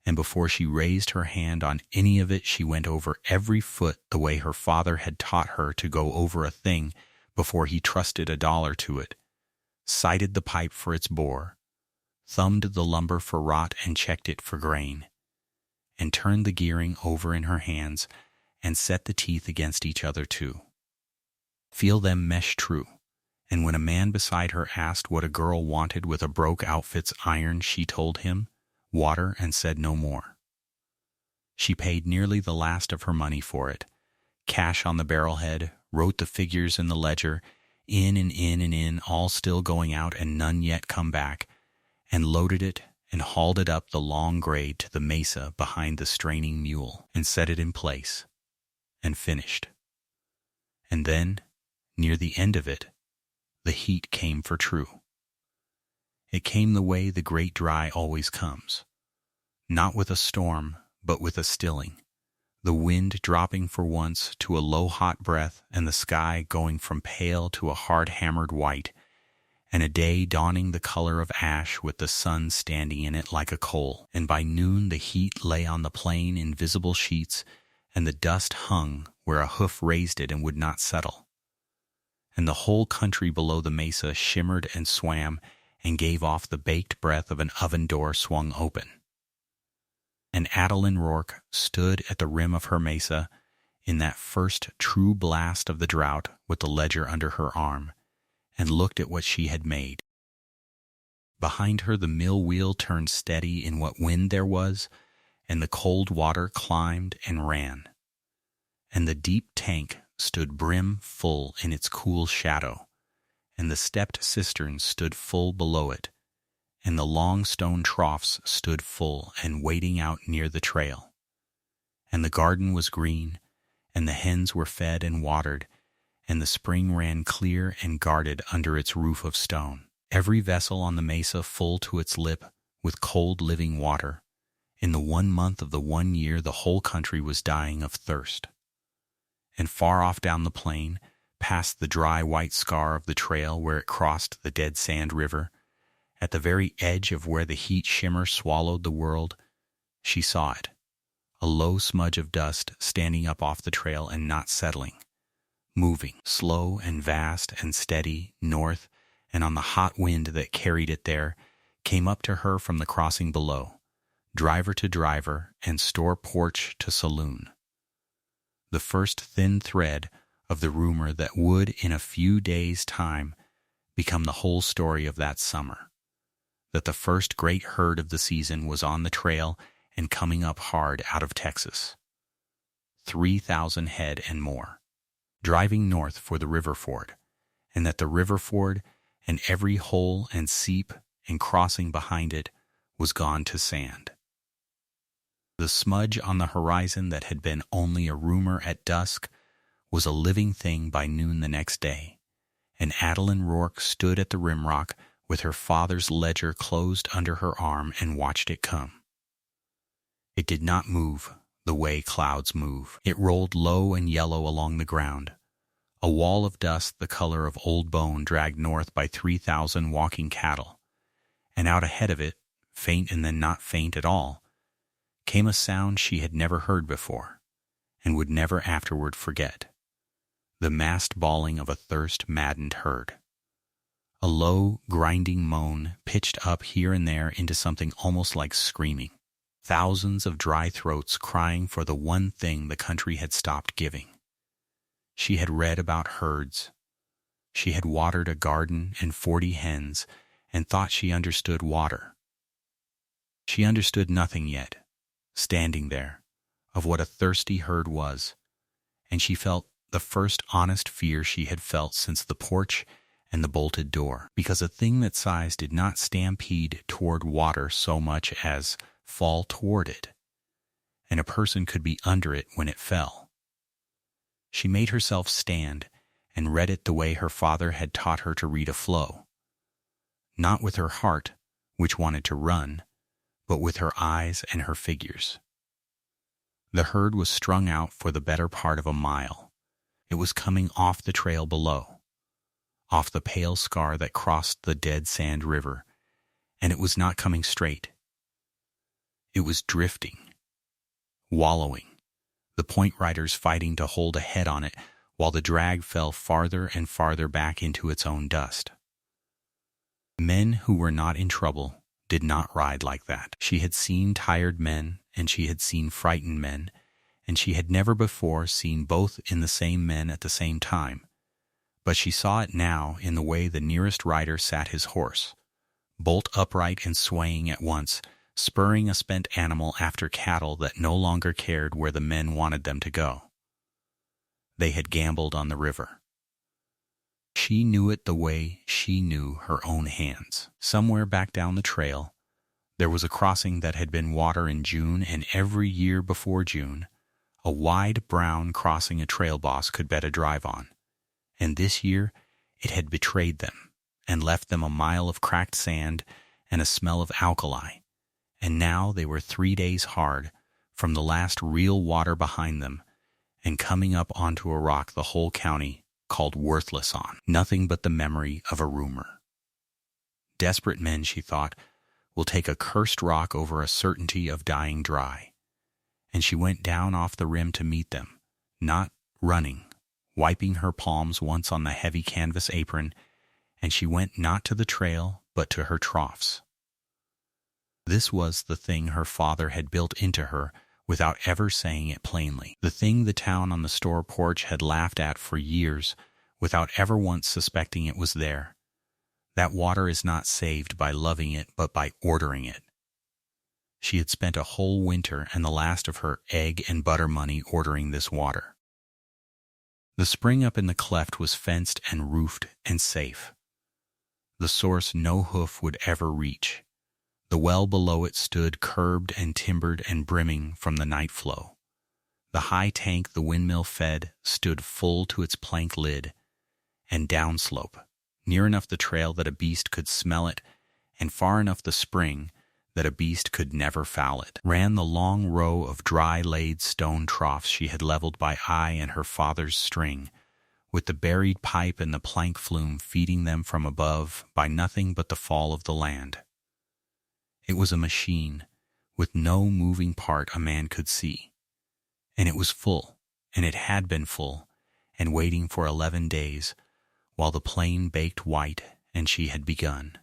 and before she raised her hand on any of it, she went over every foot the way her father had taught her to go over a thing before he trusted $1 to it, sighted the pipe for its bore, thumbed the lumber for rot and checked it for grain, and turned the gearing over in her hands and set the teeth against each other too. Feel them mesh true, and when a man beside her asked what a girl wanted with a broke outfit's iron, she told him water and said no more. She paid nearly the last of her money for it, cash on the barrelhead, wrote the figures in the ledger, in and in and in, all still going out and none yet come back, and loaded it and hauled it up the long grade to the mesa behind the straining mule, and set it in place, and finished. And then, near the end of it, the heat came for true. It came the way the great dry always comes, not with a storm, but with a stilling, the wind dropping for once to a low hot breath and the sky going from pale to a hard-hammered white, and a day dawning the color of ash with the sun standing in it like a coal. And by noon the heat lay on the plain in visible sheets, and the dust hung where a hoof raised it and would not settle. And the whole country below the mesa shimmered and swam and gave off the baked breath of an oven door swung open. And Adeline Rourke stood at the rim of her mesa in that first true blast of the drought with the ledger under her arm, and looked at what she had made. Behind her the mill wheel turned steady in what wind there was, and the cold water climbed and ran, and the deep tank stood brim full in its cool shadow, and the stepped cisterns stood full below it, and the long stone troughs stood full and waiting out near the trail. And the garden was green, and the hens were fed and watered, and the spring ran clear and guarded under its roof of stone. Every vessel on the mesa full to its lip with cold living water. In the 1 month of the 1 year the whole country was dying of thirst. And far off down the plain, past the dry white scar of the trail where it crossed the Dead Sand River, at the very edge of where the heat shimmer swallowed the world, she saw it, a low smudge of dust standing up off the trail and not settling, moving, slow and vast and steady, north, and on the hot wind that carried it there, came up to her from the crossing below, driver to driver and store porch to saloon. The first thin thread of the rumor that would, in a few days' time, become the whole story of that summer, that the first great herd of the season was on the trail and coming up hard out of Texas. 3,000 head and more, driving north for the river ford, and that the river ford and every hole and seep and crossing behind it was gone to sand. The smudge on the horizon that had been only a rumor at dusk was a living thing by noon the next day, and Adeline Rourke stood at the rimrock with her father's ledger closed under her arm and watched it come. It did not move the way clouds move. It rolled low and yellow along the ground, a wall of dust the color of old bone dragged north by 3,000 walking cattle, and out ahead of it, faint and then not faint at all, came a sound she had never heard before and would never afterward forget, the massed bawling of a thirst-maddened herd. A low, grinding moan pitched up here and there into something almost like screaming. Thousands of dry throats crying for the one thing the country had stopped giving. She had read about herds. She had watered a garden and 40 hens and thought she understood water. She understood nothing yet, standing there, of what a thirsty herd was, and she felt the first honest fear she had felt since the porch and the bolted door, because a thing that size did not stampede toward water so much as fall toward it, and a person could be under it when it fell. She made herself stand and read it the way her father had taught her to read a flow, not with her heart, which wanted to run, but with her eyes and her figures. The herd was strung out for the better part of a mile. It was coming off the trail below, off the pale scar that crossed the Dead Sand River, and it was not coming straight. It was drifting, wallowing, the point riders fighting to hold a head on it while the drag fell farther and farther back into its own dust. Men who were not in trouble did not ride like that. She had seen tired men, and she had seen frightened men, and she had never before seen both in the same men at the same time. But she saw it now in the way the nearest rider sat his horse, bolt upright and swaying at once, spurring a spent animal after cattle that no longer cared where the men wanted them to go. They had gambled on the river. She knew it the way she knew her own hands. Somewhere back down the trail, there was a crossing that had been water in June, and every year before June, a wide brown crossing a trail boss could bet a drive on. And this year, it had betrayed them and left them a mile of cracked sand and a smell of alkali. And now they were 3 days hard from the last real water behind them and coming up onto a rock the whole county called worthless on, nothing but the memory of a rumor. Desperate men, she thought, will take a cursed rock over a certainty of dying dry. And she went down off the rim to meet them, not running, wiping her palms once on the heavy canvas apron, and she went not to the trail but to her troughs. This was the thing her father had built into her without ever saying it plainly, the thing the town on the store porch had laughed at for years without ever once suspecting it was there. That water is not saved by loving it but by ordering it. She had spent a whole winter and the last of her egg and butter money ordering this water. The spring up in the cleft was fenced and roofed and safe. the source no hoof would ever reach. The well below it stood curbed and timbered and brimming from the night flow. The high tank the windmill fed stood full to its plank lid, and downslope, near enough the trail that a beast could smell it, and far enough the spring that a beast could never foul it, ran the long row of dry-laid stone troughs she had leveled by eye and her father's string, with the buried pipe and the plank flume feeding them from above by nothing but the fall of the land. It was a machine, with no moving part a man could see, and it was full, and it had been full, and waiting for 11 days, while the plain baked white and she had begun,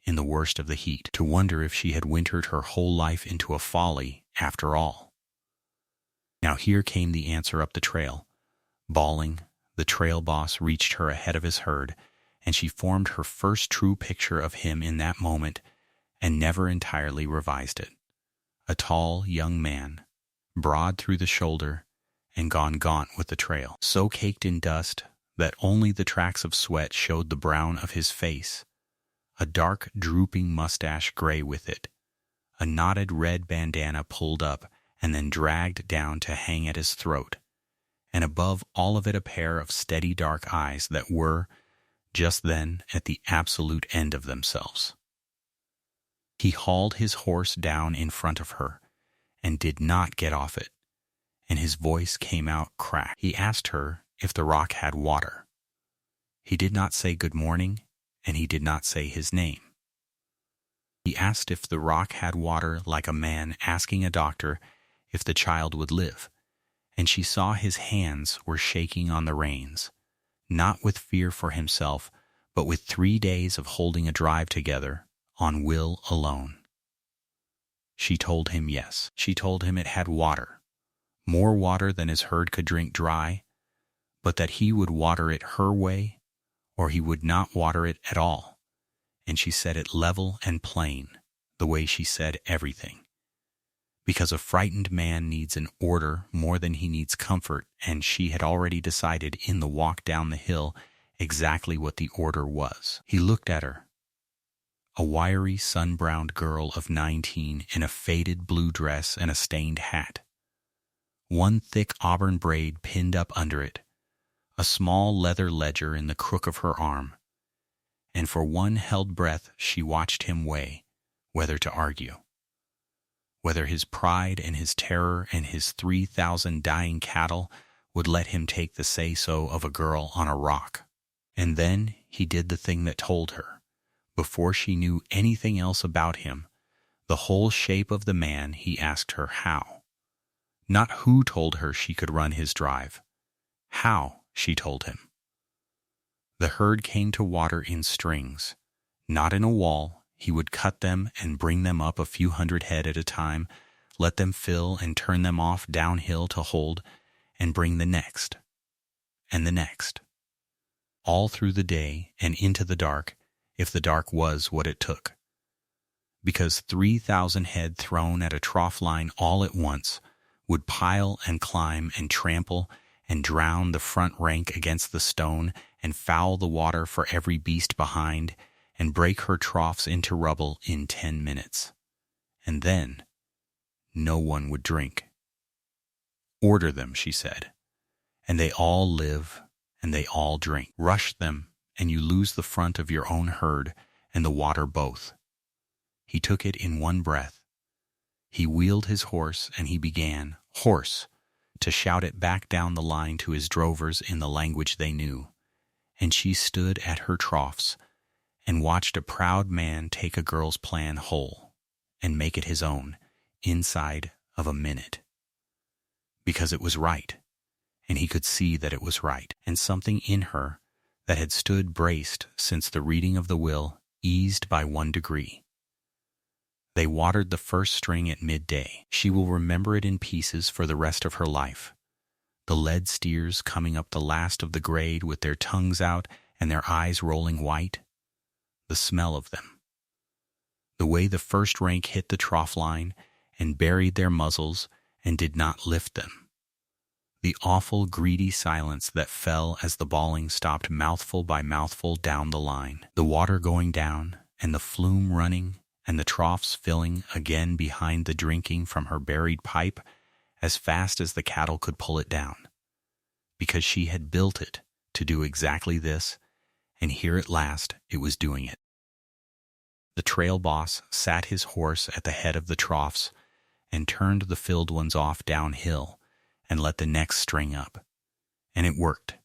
in the worst of the heat, to wonder if she had wintered her whole life into a folly after all. Now here came the answer up the trail. Bawling, the trail boss reached her ahead of his herd, and she formed her first true picture of him in that moment and never entirely revised it. A tall young man, broad through the shoulder and gone gaunt with the trail, so caked in dust that only the tracks of sweat showed the brown of his face, a dark drooping mustache gray with it, a knotted red bandana pulled up and then dragged down to hang at his throat, and above all of it a pair of steady dark eyes that were, just then, at the absolute end of themselves. He hauled his horse down in front of her and did not get off it, and his voice came out cracked. He asked her if the rock had water. He did not say good morning, and he did not say his name. He asked if the rock had water like a man asking a doctor if the child would live, and she saw his hands were shaking on the reins, not with fear for himself, but with 3 days of holding a drive together on will alone. She told him yes. She told him it had water, more water than his herd could drink dry, but that he would water it her way, or he would not water it at all. And she said it level and plain, the way she said everything. Because a frightened man needs an order more than he needs comfort, and she had already decided in the walk down the hill exactly what the order was. He looked at her, a wiry, sun-browned girl of 19 in a faded blue dress and a stained hat, one thick auburn braid pinned up under it, a small leather ledger in the crook of her arm, and for one held breath she watched him weigh whether to argue, whether his pride and his terror and his 3,000 dying cattle would let him take the say-so of a girl on a rock. And then he did the thing that told her, before she knew anything else about him, the whole shape of the man. He asked her how. Not who told her she could run his drive. How, she told him. The herd came to water in strings, not in a wall. He would cut them and bring them up a few hundred head at a time, let them fill and turn them off downhill to hold, and bring the next, and the next, all through the day and into the dark, if the dark was what it took. Because 3,000 head thrown at a trough line all at once would pile and climb and trample and drown the front rank against the stone and foul the water for every beast behind and break her troughs into rubble in 10 minutes. And then no one would drink. Order them, she said, and they all live and they all drink. Rush them, and you lose the front of your own herd and the water both. He took it in one breath. He wheeled his horse, and he began, horse, to shout it back down the line to his drovers in the language they knew. And she stood at her troughs and watched a proud man take a girl's plan whole and make it his own inside of a minute. Because it was right, and he could see that it was right, and something in her that had stood braced since the reading of the will eased by 1 degree. They watered the first string at midday. She will remember it in pieces for the rest of her life. The led steers coming up the last of the grade with their tongues out and their eyes rolling white. The smell of them. The way the first rank hit the trough line and buried their muzzles and did not lift them. The awful, greedy silence that fell as the bawling stopped mouthful by mouthful down the line. The water going down, and the flume running, and the troughs filling again behind the drinking from her buried pipe as fast as the cattle could pull it down. Because she had built it to do exactly this, and here at last it was doing it. The trail boss sat his horse at the head of the troughs and turned the filled ones off downhill and let the next string up. And it worked.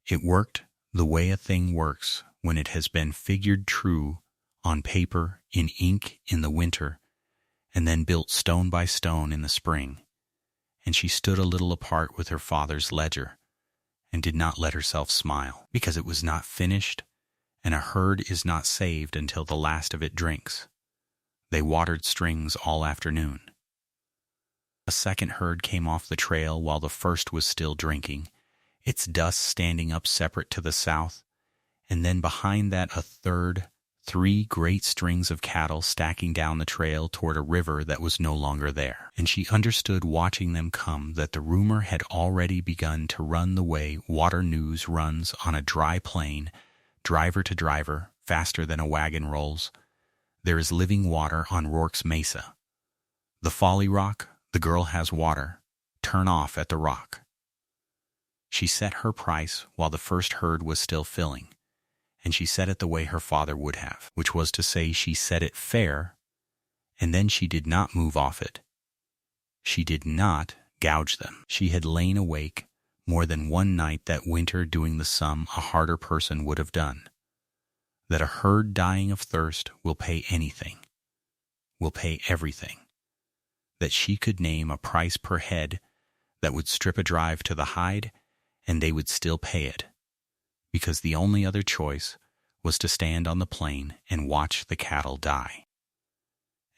It worked the way a thing works when it has been figured true on paper in ink in the winter and then built stone by stone in the spring. And she stood a little apart with her father's ledger and did not let herself smile, because it was not finished, and a herd is not saved until the last of it drinks. They watered strings all afternoon. A second herd came off the trail while the first was still drinking, its dust standing up separate to the south, and then behind that a third, 3 great strings of cattle stacking down the trail toward a river that was no longer there. And she understood watching them come that the rumor had already begun to run the way water news runs on a dry plain, driver to driver, faster than a wagon rolls. There is living water on Rourke's Mesa. The Folly Rock, the girl has water. Turn off at the rock. She set her price while the first herd was still filling, and she set it the way her father would have, which was to say she set it fair, and then she did not move off it. She did not gouge them. She had lain awake more than one night that winter doing the sum a harder person would have done. That a herd dying of thirst will pay anything, will pay everything. That she could name a price per head that would strip a drive to the hide, and they would still pay it, because the only other choice was to stand on the plain and watch the cattle die.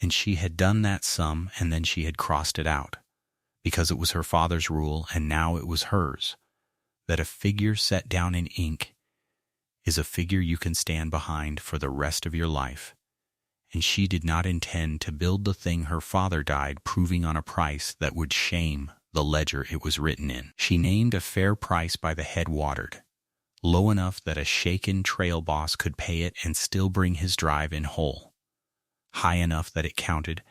And she had done that sum, and then she had crossed it out, because it was her father's rule, and now it was hers, that a figure set down in ink is a figure you can stand behind for the rest of your life, and she did not intend to build the thing her father died proving on a price that would shame the ledger it was written in. She named a fair price by the head watered, low enough that a shaken trail boss could pay it and still bring his drive in whole, high enough that it counted,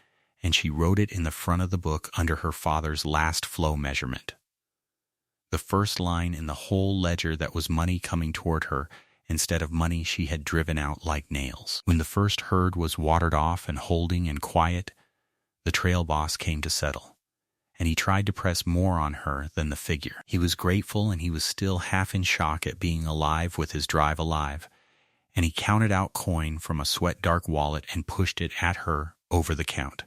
and she wrote it in the front of the book under her father's last flow measurement. The first line in the whole ledger that was money coming toward her instead of money she had driven out like nails. When the first herd was watered off and holding and quiet, the trail boss came to settle, and he tried to press more on her than the figure. He was grateful, and he was still half in shock at being alive with his drive alive, and he counted out coin from a sweat-dark wallet and pushed it at her over the count,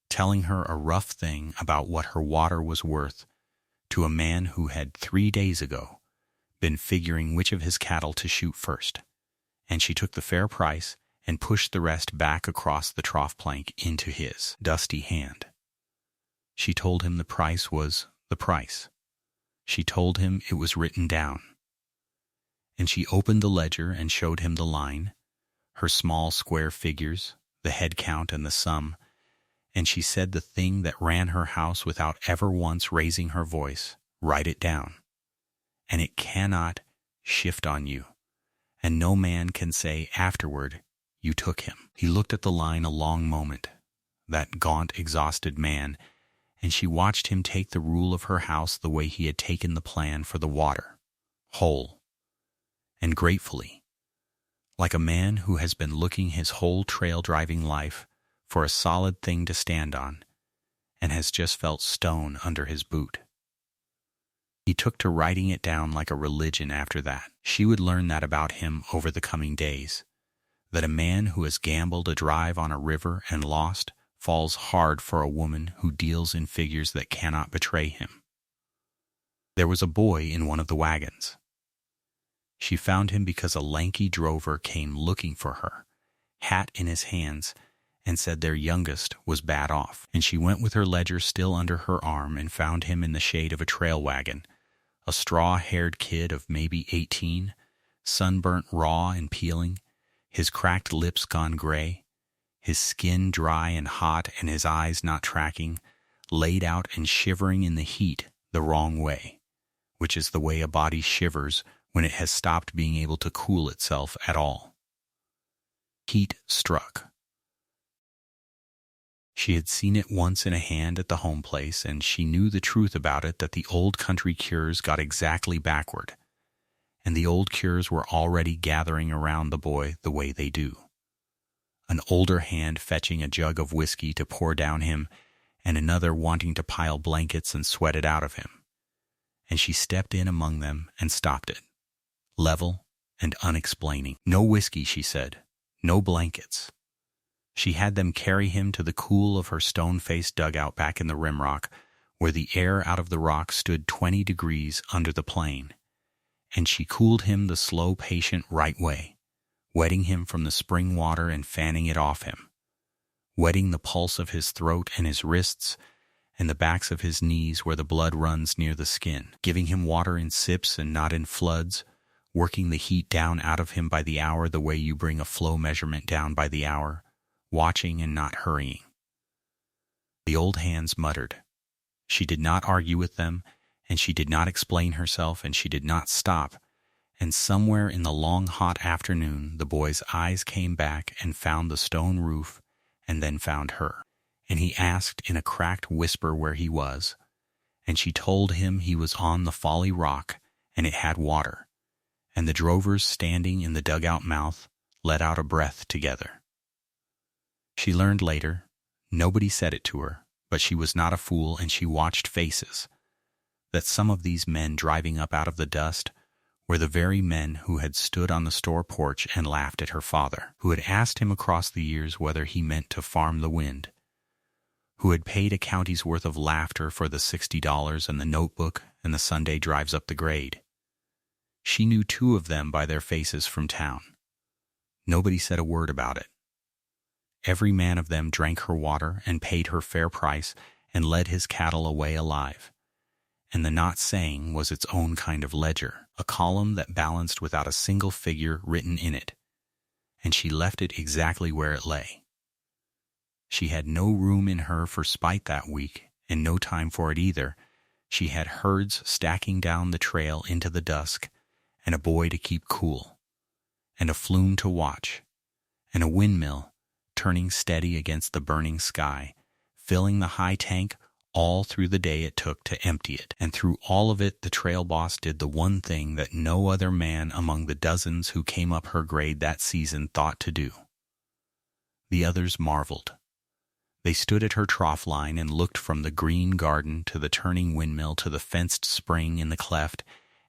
telling her a rough thing about what her water was worth to a man who had 3 days ago been figuring which of his cattle to shoot first. And she took the fair price and pushed the rest back across the trough plank into his dusty hand. She told him the price was the price. She told him it was written down. And she opened the ledger and showed him the line, her small square figures, the head count and the sum, and she said the thing that ran her house without ever once raising her voice, write it down. And it cannot shift on you, and no man can say afterward, you took him. He looked at the line a long moment, that gaunt, exhausted man, and she watched him take the rule of her house the way he had taken the plan for the water, whole, and gratefully, like a man who has been looking his whole trail-driving life for a solid thing to stand on, and has just felt stone under his boot. He took to writing it down like a religion after that. She would learn that about him over the coming days, that a man who has gambled a drive on a river and lost falls hard for a woman who deals in figures that cannot betray him. There was a boy in one of the wagons. She found him because a lanky drover came looking for her, hat in his hands, and said their youngest was bad off. And she went with her ledger still under her arm and found him in the shade of a trail wagon, a straw-haired kid of maybe 18, sunburnt raw and peeling, his cracked lips gone gray, his skin dry and hot and his eyes not tracking, laid out and shivering in the heat the wrong way, which is the way a body shivers when it has stopped being able to cool itself at all. Heat struck. She had seen it once in a hand at the home place, and she knew the truth about it, that the old country cures got exactly backward, and the old cures were already gathering around the boy the way they do. An older hand fetching a jug of whiskey to pour down him, and another wanting to pile blankets and sweat it out of him. And she stepped in among them and stopped it, level and unexplaining. No whiskey, she said. No blankets. She had them carry him to the cool of her stone-faced dugout back in the rimrock, where the air out of the rock stood 20 degrees under the plain, and she cooled him the slow, patient, right way, wetting him from the spring water and fanning it off him, wetting the pulse of his throat and his wrists and the backs of his knees where the blood runs near the skin, giving him water in sips and not in floods, working the heat down out of him by the hour the way you bring a flow measurement down by the hour, watching and not hurrying. The old hands muttered. She did not argue with them, and she did not explain herself, and she did not stop, and somewhere in the long hot afternoon the boy's eyes came back and found the stone roof and then found her. And he asked in a cracked whisper where he was, and she told him he was on the Folly Rock, and it had water, and the drovers standing in the dugout mouth let out a breath together. She learned later, nobody said it to her, but she was not a fool, and she watched faces, that some of these men driving up out of the dust were the very men who had stood on the store porch and laughed at her father, who had asked him across the years whether he meant to farm the wind, who had paid a county's worth of laughter for the $60 and the notebook and the Sunday drives up the grade. She knew 2 of them by their faces from town. Nobody said a word about it. Every man of them drank her water and paid her fair price and led his cattle away alive. And the not saying was its own kind of ledger, a column that balanced without a single figure written in it, and she left it exactly where it lay. She had no room in her for spite that week, and no time for it either. She had herds stacking down the trail into the dusk, and a boy to keep cool, and a flume to watch, and a windmill turning steady against the burning sky, filling the high tank all through the day it took to empty it. And through all of it the trail boss did the one thing that no other man among the dozens who came up her grade that season thought to do. The others marveled. They stood at her trough line and looked from the green garden to the turning windmill to the fenced spring in the cleft,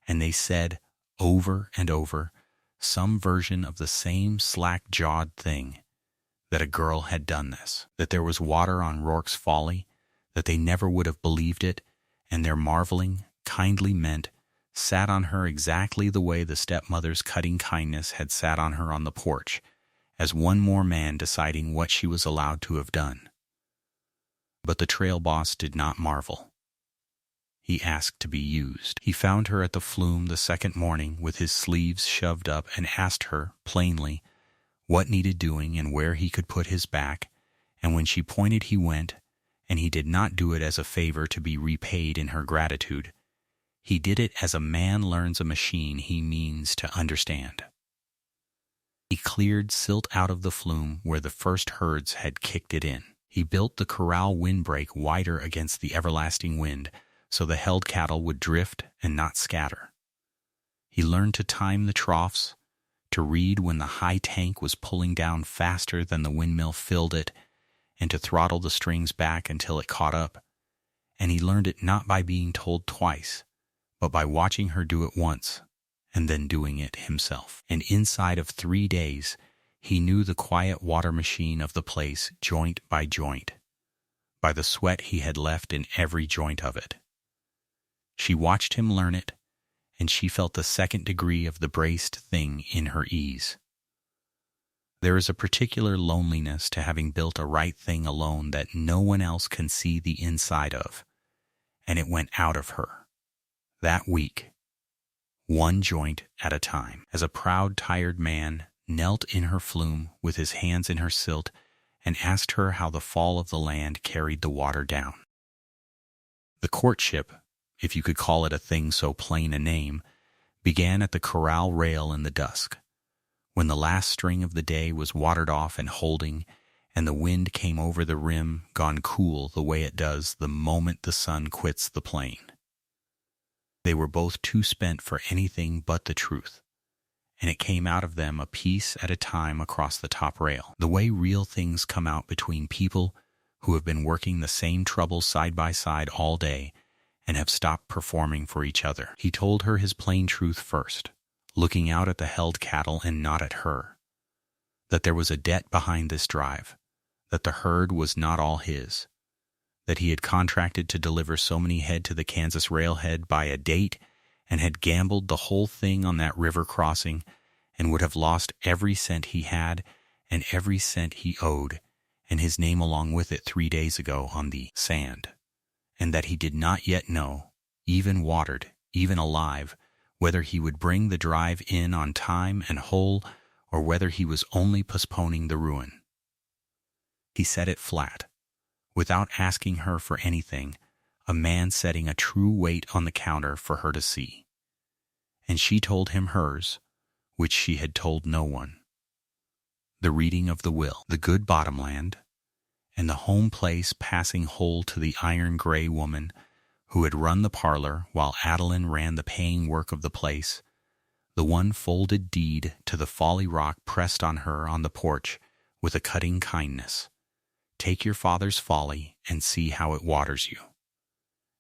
and they said, over and over, some version of the same slack-jawed thing, that a girl had done this, that there was water on Rourke's Folly, that they never would have believed it, and their marveling, kindly meant, sat on her exactly the way the stepmother's cutting kindness had sat on her on the porch, as one more man deciding what she was allowed to have done. But the trail boss did not marvel. He asked to be used. He found her at the flume the second morning with his sleeves shoved up and asked her, plainly, what needed doing and where he could put his back, and when she pointed he went, and he did not do it as a favor to be repaid in her gratitude. He did it as a man learns a machine he means to understand. He cleared silt out of the flume where the first herds had kicked it in. He built the corral windbreak wider against the everlasting wind, so the held cattle would drift and not scatter. He learned to time the troughs, to read when the high tank was pulling down faster than the windmill filled it, and to throttle the strings back until it caught up. And he learned it not by being told twice, but by watching her do it once, and then doing it himself. And inside of 3 days, he knew the quiet water machine of the place joint by joint, by the sweat he had left in every joint of it. She watched him learn it, and she felt the second degree of the braced thing in her ease. There is a particular loneliness to having built a right thing alone that no one else can see the inside of, and it went out of her, that week, one joint at a time, as a proud, tired man knelt in her flume with his hands in her silt and asked her how the fall of the land carried the water down. The courtship, if you could call it a thing so plain a name, began at the corral rail in the dusk, when the last string of the day was watered off and holding, and the wind came over the rim, gone cool the way it does the moment the sun quits the plain. They were both too spent for anything but the truth, and it came out of them a piece at a time across the top rail, the way real things come out between people who have been working the same troubles side by side all day and have stopped performing for each other. He told her his plain truth first, looking out at the held cattle and not at her, that there was a debt behind this drive, that the herd was not all his, that he had contracted to deliver so many head to the Kansas railhead by a date and had gambled the whole thing on that river crossing and would have lost every cent he had and every cent he owed, and his name along with it 3 days ago on the sand, and that he did not yet know, even watered, even alive, whether he would bring the drive in on time and whole, or whether he was only postponing the ruin. He said it flat, without asking her for anything, a man setting a true weight on the counter for her to see. And she told him hers, which she had told no one. The reading of the will, the good bottomland, and the home place passing whole to the iron-gray woman who had run the parlor while Adeline ran the paying work of the place, the one folded deed to the Folly Rock pressed on her on the porch with a cutting kindness. Take your father's folly and see how it waters you.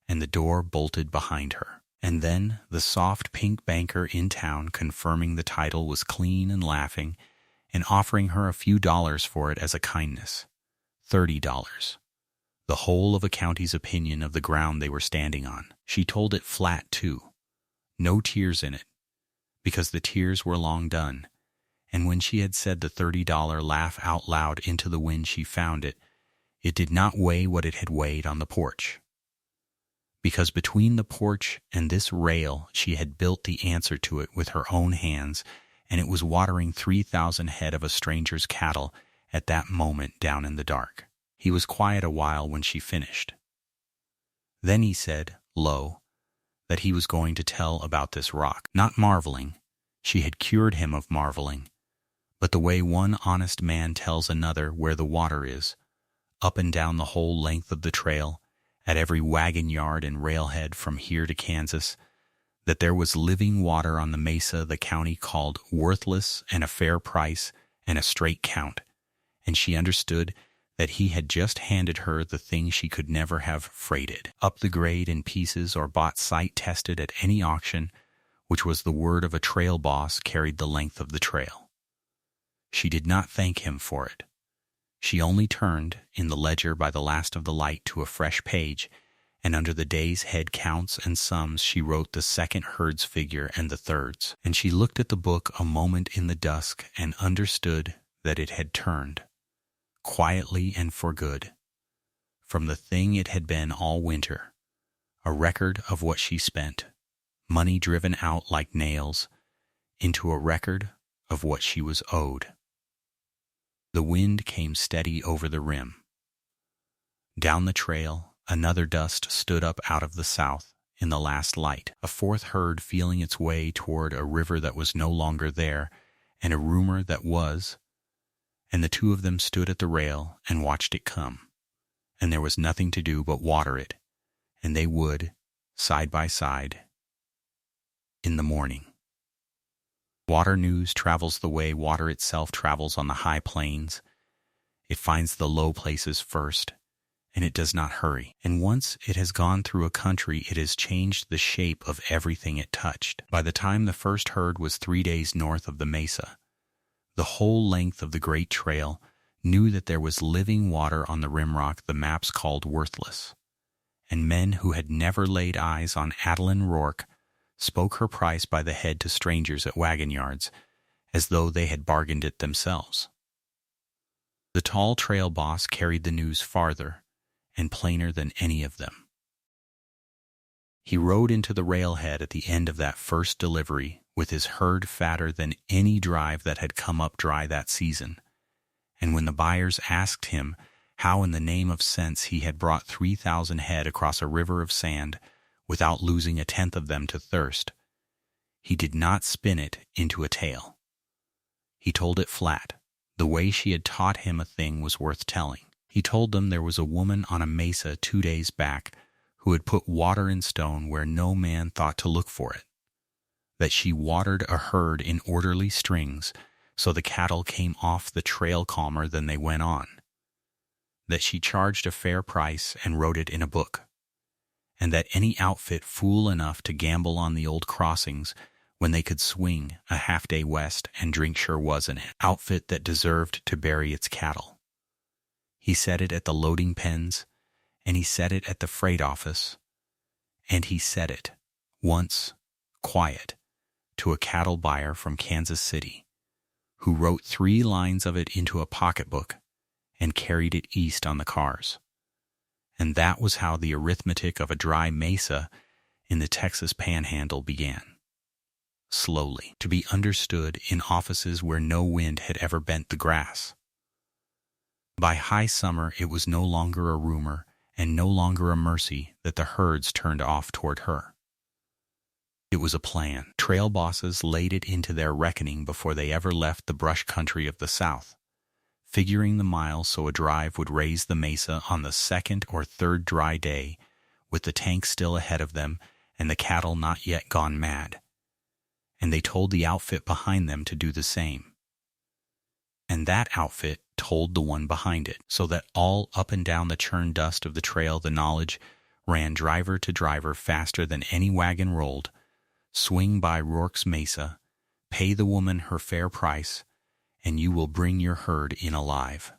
And the door bolted behind her. And then the soft pink banker in town confirming the title was clean and laughing and offering her a few dollars for it as a kindness. $30. The whole of a county's opinion of the ground they were standing on. She told it flat, too. No tears in it, because the tears were long done. And when she had said the $30 laugh out loud into the wind she found it, it did not weigh what it had weighed on the porch. Because between the porch and this rail she had built the answer to it with her own hands, and it was watering 3,000 head of a stranger's cattle at that moment down in the dark. He was quiet a while when she finished. Then he said, low, that he was going to tell about this rock, not marveling. She had cured him of marveling, but the way one honest man tells another where the water is, up and down the whole length of the trail, at every wagon yard and railhead from here to Kansas, that there was living water on the Mesa the county called worthless and a fair price and a straight count, and she understood that he had just handed her the thing she could never have freighted, up the grade in pieces or bought sight-tested at any auction, which was the word of a trail boss carried the length of the trail. She did not thank him for it. She only turned, in the ledger by the last of the light, to a fresh page, and under the day's head counts and sums she wrote the second herd's figure and the third's. And she looked at the book a moment in the dusk and understood that it had turned, quietly and for good, from the thing it had been all winter, a record of what she spent, money driven out like nails, into a record of what she was owed. The wind came steady over the rim. Down the trail, another dust stood up out of the south in the last light, a fourth herd feeling its way toward a river that was no longer there and a rumor that was, and the two of them stood at the rail and watched it come, and there was nothing to do but water it, and they would, side by side, in the morning. Water news travels the way water itself travels on the high plains. It finds the low places first, and it does not hurry. And once it has gone through a country, it has changed the shape of everything it touched. By the time the first herd was 3 days north of the Mesa, the whole length of the great trail knew that there was living water on the rimrock the maps called worthless, and men who had never laid eyes on Adeline Rourke spoke her price by the head to strangers at wagon yards, as though they had bargained it themselves. The tall trail boss carried the news farther and plainer than any of them. He rode into the railhead at the end of that first delivery with his herd fatter than any drive that had come up dry that season, and when the buyers asked him how in the name of sense he had brought 3,000 head across a river of sand without losing a tenth of them to thirst. He did not spin it into a tale. He told it flat, the way she had taught him a thing was worth telling. He told them there was a woman on a mesa 2 days back who had put water in stone where no man thought to look for it, that she watered a herd in orderly strings so the cattle came off the trail calmer than they went on, that she charged a fair price and wrote it in a book, and that any outfit fool enough to gamble on the old crossings when they could swing a half-day west and drink sure was an outfit that deserved to bury its cattle. He said it at the loading pens, and he said it at the freight office, and he said it, once, quiet, to a cattle buyer from Kansas City, who wrote 3 lines of it into a pocketbook and carried it east on the cars. And that was how the arithmetic of a dry mesa in the Texas Panhandle began. Slowly, to be understood in offices where no wind had ever bent the grass. By high summer, it was no longer a rumor and no longer a mercy that the herds turned off toward her. It was a plan. Trail bosses laid it into their reckoning before they ever left the brush country of the South, figuring the miles so a drive would raise the mesa on the 2nd or 3rd dry day, with the tank still ahead of them and the cattle not yet gone mad. And they told the outfit behind them to do the same. And that outfit told the one behind it, so that all up and down the churn dust of the trail the knowledge ran driver to driver faster than any wagon rolled. Swing by Rourke's Mesa, pay the woman her fair price, and you will bring your herd in alive.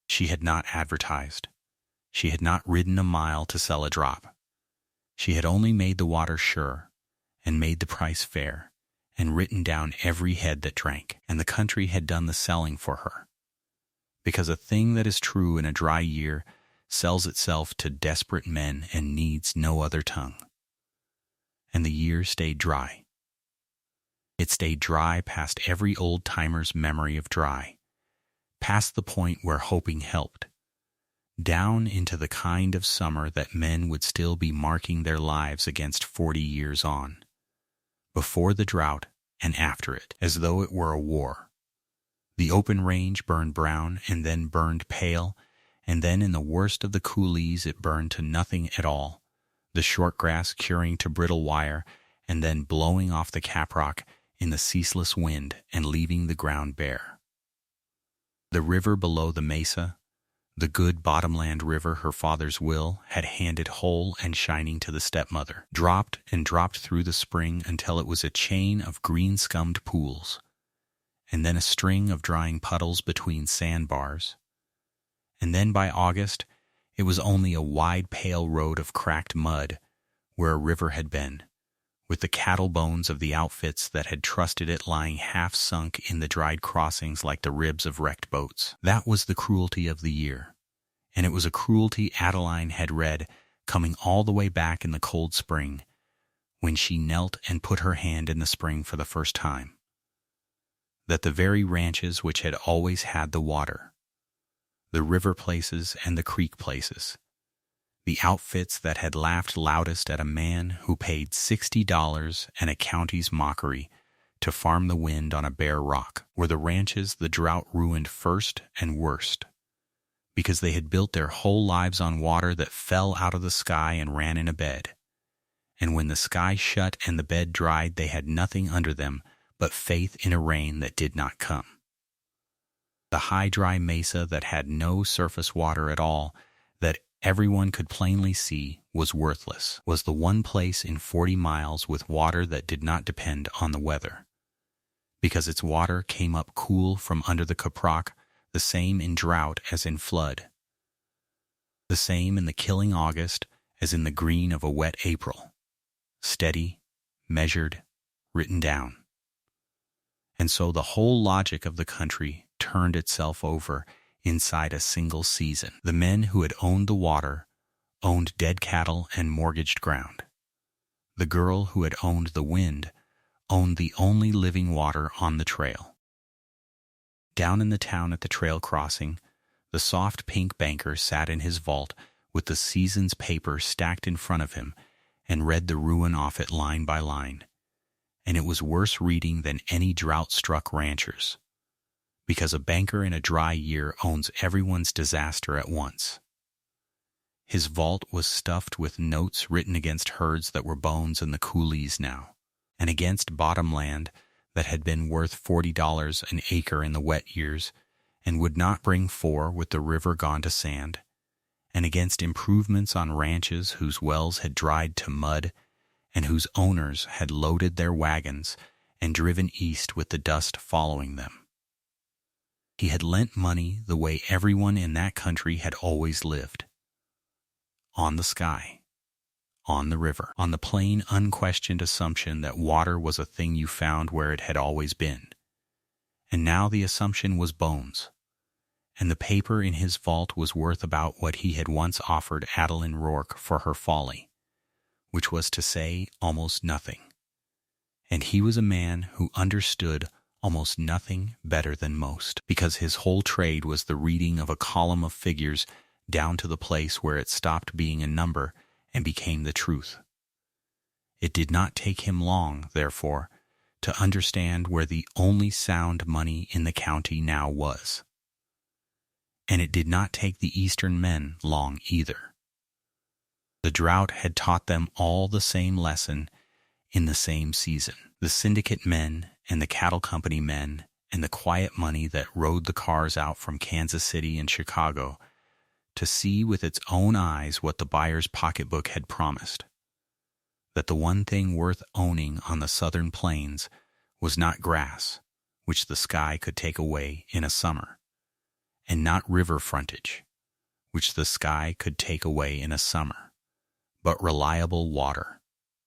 She had not advertised. She had not ridden a mile to sell a drop. She had only made the water sure, and made the price fair, and written down every head that drank, and the country had done the selling for her. Because a thing that is true in a dry year sells itself to desperate men and needs no other tongue. And the year stayed dry. It stayed dry past every old-timer's memory of dry, past the point where hoping helped, down into the kind of summer that men would still be marking their lives against 40 years on, before the drought and after it, as though it were a war. The open range burned brown and then burned pale, and then in the worst of the coulees it burned to nothing at all, the short grass curing to brittle wire and then blowing off the caprock in the ceaseless wind and leaving the ground bare. The river below the mesa, the good bottomland river her father's will had handed whole and shining to the stepmother, dropped and dropped through the spring until it was a chain of green-scummed pools, and then a string of drying puddles between sandbars. And then by August, it was only a wide pale road of cracked mud where a river had been, with the cattle bones of the outfits that had trusted it lying half sunk in the dried crossings like the ribs of wrecked boats. That was the cruelty of the year, and it was a cruelty Adeline had read coming all the way back in the cold spring, when she knelt and put her hand in the spring for the first time. That the very ranches which had always had the water, the river places and the creek places, the outfits that had laughed loudest at a man who paid $60 and a county's mockery to farm the wind on a bare rock, were the ranches the drought ruined first and worst, because they had built their whole lives on water that fell out of the sky and ran in a bed. And when the sky shut and the bed dried, they had nothing under them but faith in a rain that did not come. The high dry mesa that had no surface water at all, that everyone could plainly see was worthless, was the one place in 40 miles with water that did not depend on the weather, because its water came up cool from under the caprock, the same in drought as in flood, the same in the killing August as in the green of a wet April, steady, measured, written down. And so the whole logic of the country turned itself over inside a single season. The men who had owned the water owned dead cattle and mortgaged ground. The girl who had owned the wind owned the only living water on the trail. Down in the town at the trail crossing, the soft pink banker sat in his vault with the season's paper stacked in front of him and read the ruin off it line by line, and it was worse reading than any drought-struck rancher's, because a banker in a dry year owns everyone's disaster at once. His vault was stuffed with notes written against herds that were bones in the coulees now, and against bottomland that had been worth $40 an acre in the wet years and would not bring 4 with the river gone to sand, and against improvements on ranches whose wells had dried to mud and whose owners had loaded their wagons and driven east with the dust following them. He had lent money the way everyone in that country had always lived. On the sky, on the river, on the plain, unquestioned assumption that water was a thing you found where it had always been. And now the assumption was bones, and the paper in his vault was worth about what he had once offered Adeline Rourke for her folly, which was to say almost nothing. And he was a man who understood almost nothing better than most, because his whole trade was the reading of a column of figures down to the place where it stopped being a number and became the truth. It did not take him long, therefore, to understand where the only sound money in the county now was. And it did not take the Eastern men long either. The drought had taught them all the same lesson in the same season. The syndicate men and the cattle company men and the quiet money that rode the cars out from Kansas City and Chicago to see with its own eyes what the buyer's pocketbook had promised, that the one thing worth owning on the southern plains was not grass, which the sky could take away in a summer, and not river frontage, which the sky could take away in a summer, but reliable water.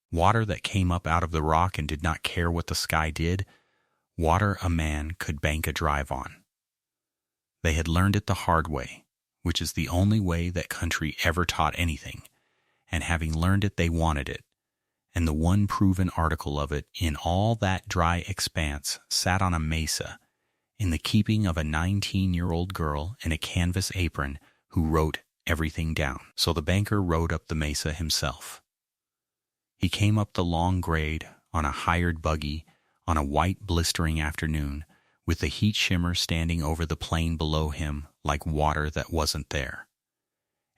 Water that came up out of the rock and did not care what the sky did, water a man could bank a drive on. They had learned it the hard way, which is the only way that country ever taught anything, and having learned it they wanted it, and the one proven article of it in all that dry expanse sat on a mesa, in the keeping of a 19-year-old girl in a canvas apron who wrote everything down. So the banker rode up the mesa himself. He came up the long grade on a hired buggy on a white blistering afternoon, with the heat shimmer standing over the plain below him like water that wasn't there.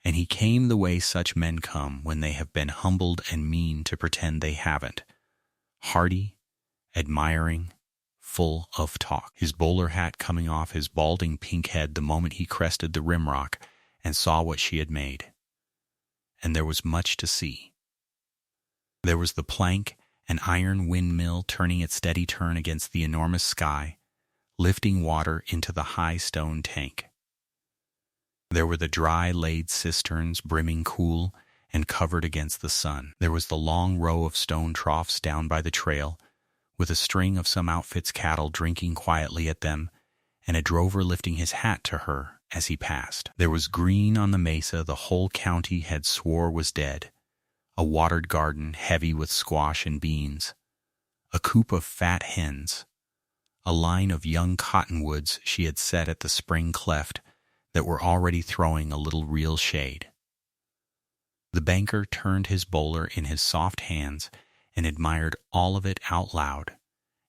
And he came the way such men come when they have been humbled and mean to pretend they haven't, hearty, admiring, full of talk, his bowler hat coming off his balding pink head the moment he crested the rimrock and saw what she had made. And there was much to see. There was the plank and iron windmill turning its steady turn against the enormous sky, lifting water into the high stone tank. There were the dry laid cisterns brimming cool and covered against the sun. There was the long row of stone troughs down by the trail, with a string of some outfit's cattle drinking quietly at them, and a drover lifting his hat to her as he passed. There was green on the mesa the whole county had swore was dead, a watered garden heavy with squash and beans, a coop of fat hens, a line of young cottonwoods she had set at the spring cleft that were already throwing a little real shade. The banker turned his bowler in his soft hands and admired all of it out loud,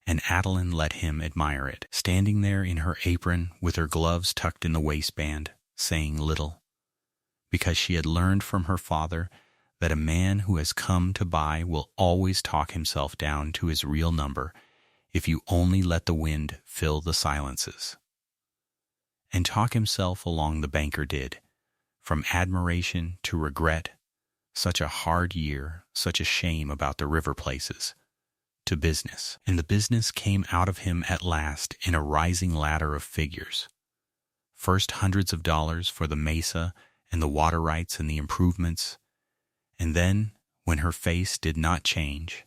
and Adeline let him admire it, standing there in her apron with her gloves tucked in the waistband, saying little, because she had learned from her father that a man who has come to buy will always talk himself down to his real number if you only let the wind fill the silences. And talk himself along the banker did, from admiration to regret, such a hard year, such a shame about the river places, to business. And the business came out of him at last in a rising ladder of figures. First hundreds of dollars for the Mesa and the water rights and the improvements, and then, when her face did not change,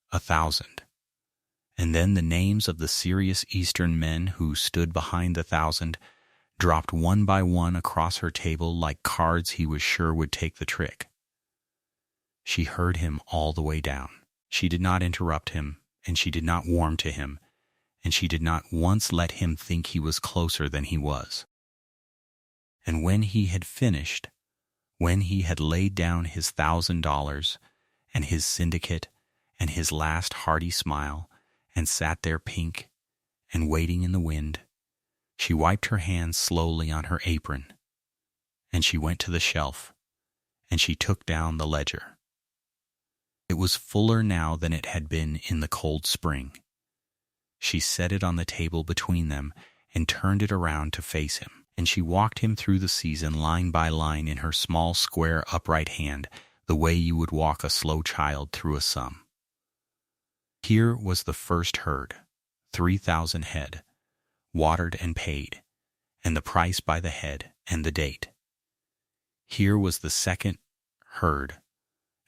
1,000. And then the names of the serious Eastern men who stood behind the 1,000 dropped one by one across her table like cards he was sure would take the trick. She heard him all the way down. She did not interrupt him, and she did not warm to him, and she did not once let him think he was closer than he was. And when he had finished, when he had laid down his $1,000 and his syndicate and his last hearty smile, and sat there pink and waiting in the wind. She wiped her hands slowly on her apron, and she went to the shelf, and she took down the ledger. It was fuller now than it had been in the cold spring. She set it on the table between them and turned it around to face him, and she walked him through the season line by line in her small, square, upright hand, the way you would walk a slow child through a sum. Here was the first herd, 3,000 head, watered and paid, and the price by the head and the date. Here was the second herd,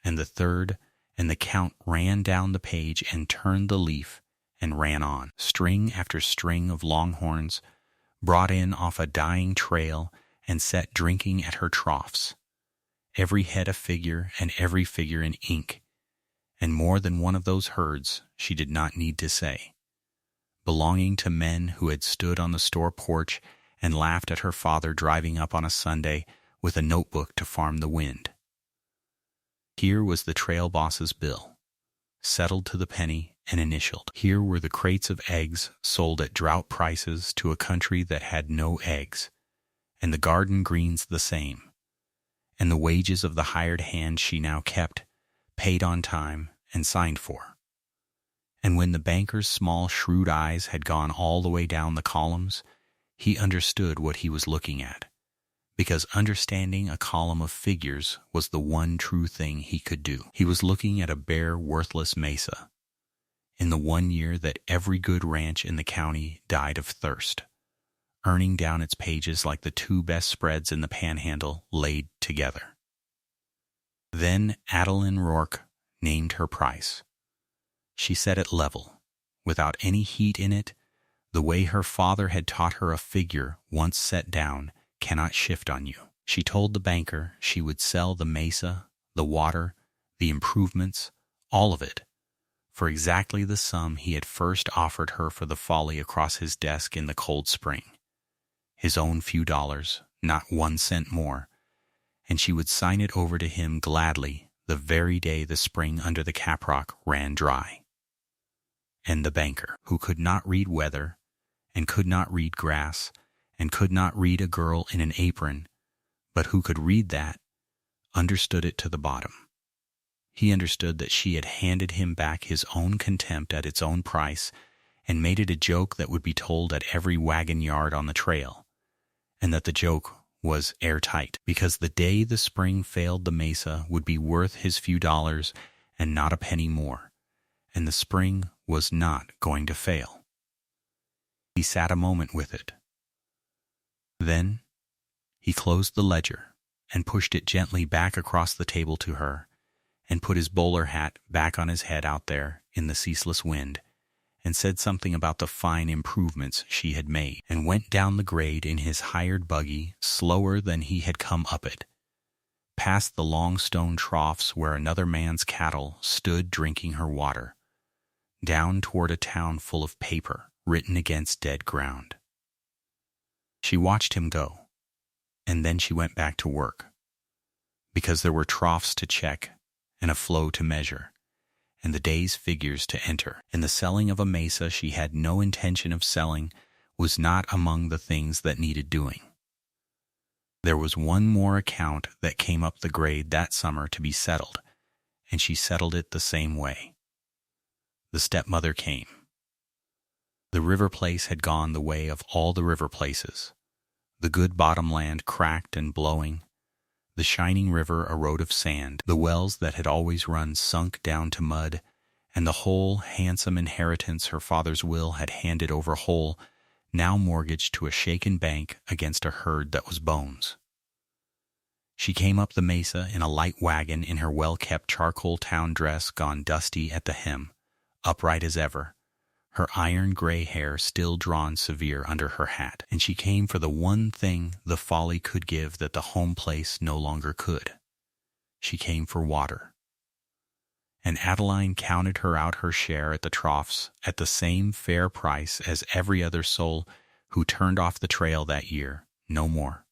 and the third, and the count ran down the page and turned the leaf and ran on, string after string of longhorns, brought in off a dying trail and set drinking at her troughs, every head a figure and every figure in ink, and more than one of those herds, she did not need to say, belonging to men who had stood on the store porch and laughed at her father driving up on a Sunday with a notebook to farm the wind. Here was the trail boss's bill, settled to the penny and initialed. Here were the crates of eggs sold at drought prices to a country that had no eggs, and the garden greens the same, and the wages of the hired hand she now kept, paid on time and signed for. And when the banker's small, shrewd eyes had gone all the way down the columns, he understood what he was looking at, because understanding a column of figures was the one true thing he could do. He was looking at a bare, worthless Mesa, in the 1 year that every good ranch in the county died of thirst, earning down its pages like the 2 best spreads in the Panhandle laid together. Then Adeline Rourke named her price. She set it level, without any heat in it, the way her father had taught her a figure once set down cannot shift on you. She told the banker she would sell the Mesa, the water, the improvements, all of it, for exactly the sum he had first offered her for the folly across his desk in the cold spring. His own few dollars, not 1 cent more, and she would sign it over to him gladly the very day the spring under the caprock ran dry. And the banker, who could not read weather, and could not read grass, and could not read a girl in an apron, but who could read that, understood it to the bottom. He understood that she had handed him back his own contempt at its own price and made it a joke that would be told at every wagon yard on the trail, and that the joke was airtight, because the day the spring failed the Mesa would be worth his few dollars and not a penny more, and the spring was not going to fail. He sat a moment with it. Then he closed the ledger and pushed it gently back across the table to her, and put his bowler hat back on his head out there in the ceaseless wind, and said something about the fine improvements she had made, and went down the grade in his hired buggy slower than he had come up it, past the long stone troughs where another man's cattle stood drinking her water, down toward a town full of paper written against dead ground. She watched him go, and then she went back to work, because there were troughs to check and a flow to measure, and the day's figures to enter, and the selling of a Mesa she had no intention of selling was not among the things that needed doing. There was one more account that came up the grade that summer to be settled, and she settled it the same way. The stepmother came. The river place had gone the way of all the river places, the good bottomland cracked and blowing, the shining river a road of sand, the wells that had always run sunk down to mud, and the whole handsome inheritance her father's will had handed over whole, now mortgaged to a shaken bank against a herd that was bones. She came up the Mesa in a light wagon in her well-kept charcoal town dress gone dusty at the hem, upright as ever, her iron-gray hair still drawn severe under her hat, and she came for the one thing the folly could give that the home place no longer could. She came for water. And Adeline counted her out her share at the troughs at the same fair price as every other soul who turned off the trail that year, no more,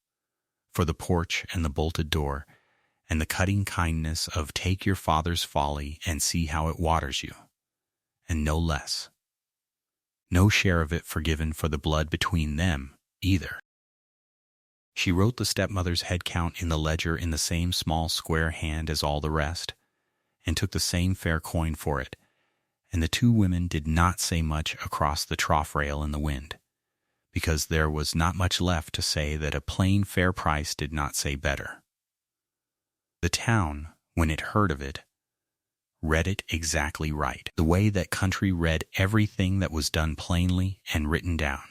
for the porch and the bolted door, and the cutting kindness of take your father's folly and see how it waters you, and no less. No share of it forgiven for the blood between them, either. She wrote the stepmother's head count in the ledger in the same small square hand as all the rest, and took the same fair coin for it, and the two women did not say much across the trough rail in the wind, because there was not much left to say that a plain fair price did not say better. The town, when it heard of it, read it exactly right, the way that country read everything that was done plainly and written down.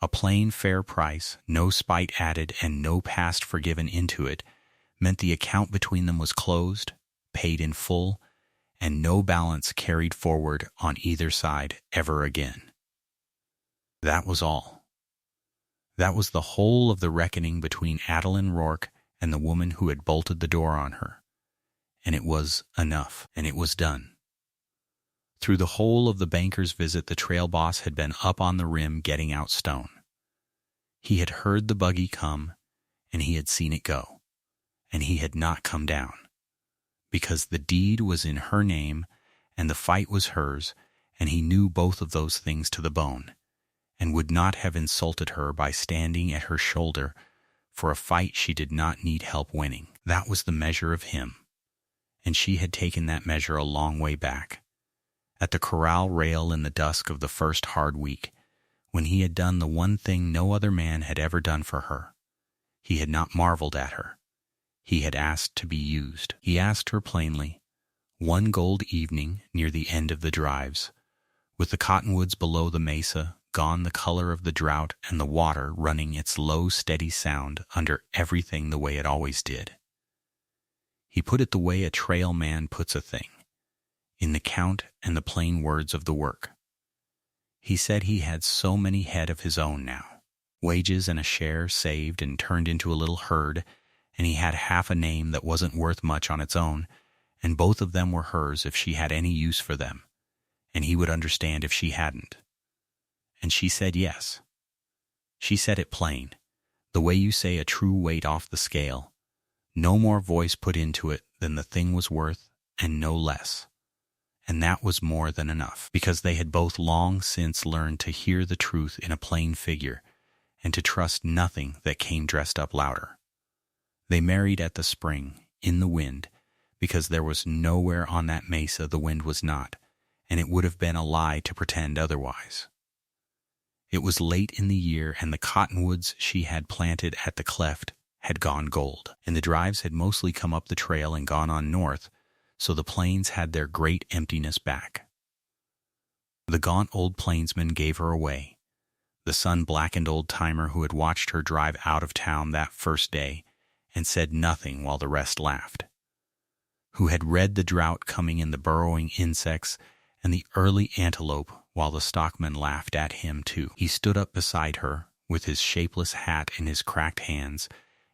A plain fair price, no spite added and no past forgiven into it, meant the account between them was closed, paid in full, and no balance carried forward on either side ever again. That was all. That was the whole of the reckoning between Adeline Rourke and the woman who had bolted the door on her. And it was enough, and it was done. Through the whole of the banker's visit, the trail boss had been up on the rim getting out stone. He had heard the buggy come, and he had seen it go, and he had not come down, because the deed was in her name, and the fight was hers, and he knew both of those things to the bone, and would not have insulted her by standing at her shoulder for a fight she did not need help winning. That was the measure of him, and she had taken that measure a long way back, at the corral rail in the dusk of the first hard week, when he had done the one thing no other man had ever done for her. He had not marveled at her. He had asked to be used. He asked her plainly, one gold evening near the end of the drives, with the cottonwoods below the mesa gone the color of the drought and the water running its low steady sound under everything the way it always did. He put it the way a trail man puts a thing, in the count and the plain words of the work. He said he had so many head of his own now, wages and a share saved and turned into a little herd, and he had half a name that wasn't worth much on its own, and both of them were hers if she had any use for them, and he would understand if she hadn't. And she said yes. She said it plain, the way you say a true weight off the scale, no more voice put into it than the thing was worth, and no less. And that was more than enough, because they had both long since learned to hear the truth in a plain figure, and to trust nothing that came dressed up louder. They married at the spring, in the wind, because there was nowhere on that mesa the wind was not, and it would have been a lie to pretend otherwise. It was late in the year, and the cottonwoods she had planted at the cleft had gone gold, and the drives had mostly come up the trail and gone on north, so the plains had their great emptiness back. The gaunt old plainsman gave her away, the sun-blackened old-timer who had watched her drive out of town that first day and said nothing while the rest laughed, who had read the drought coming in the burrowing insects and the early antelope while the stockman laughed at him too. He stood up beside her with his shapeless hat in his cracked hands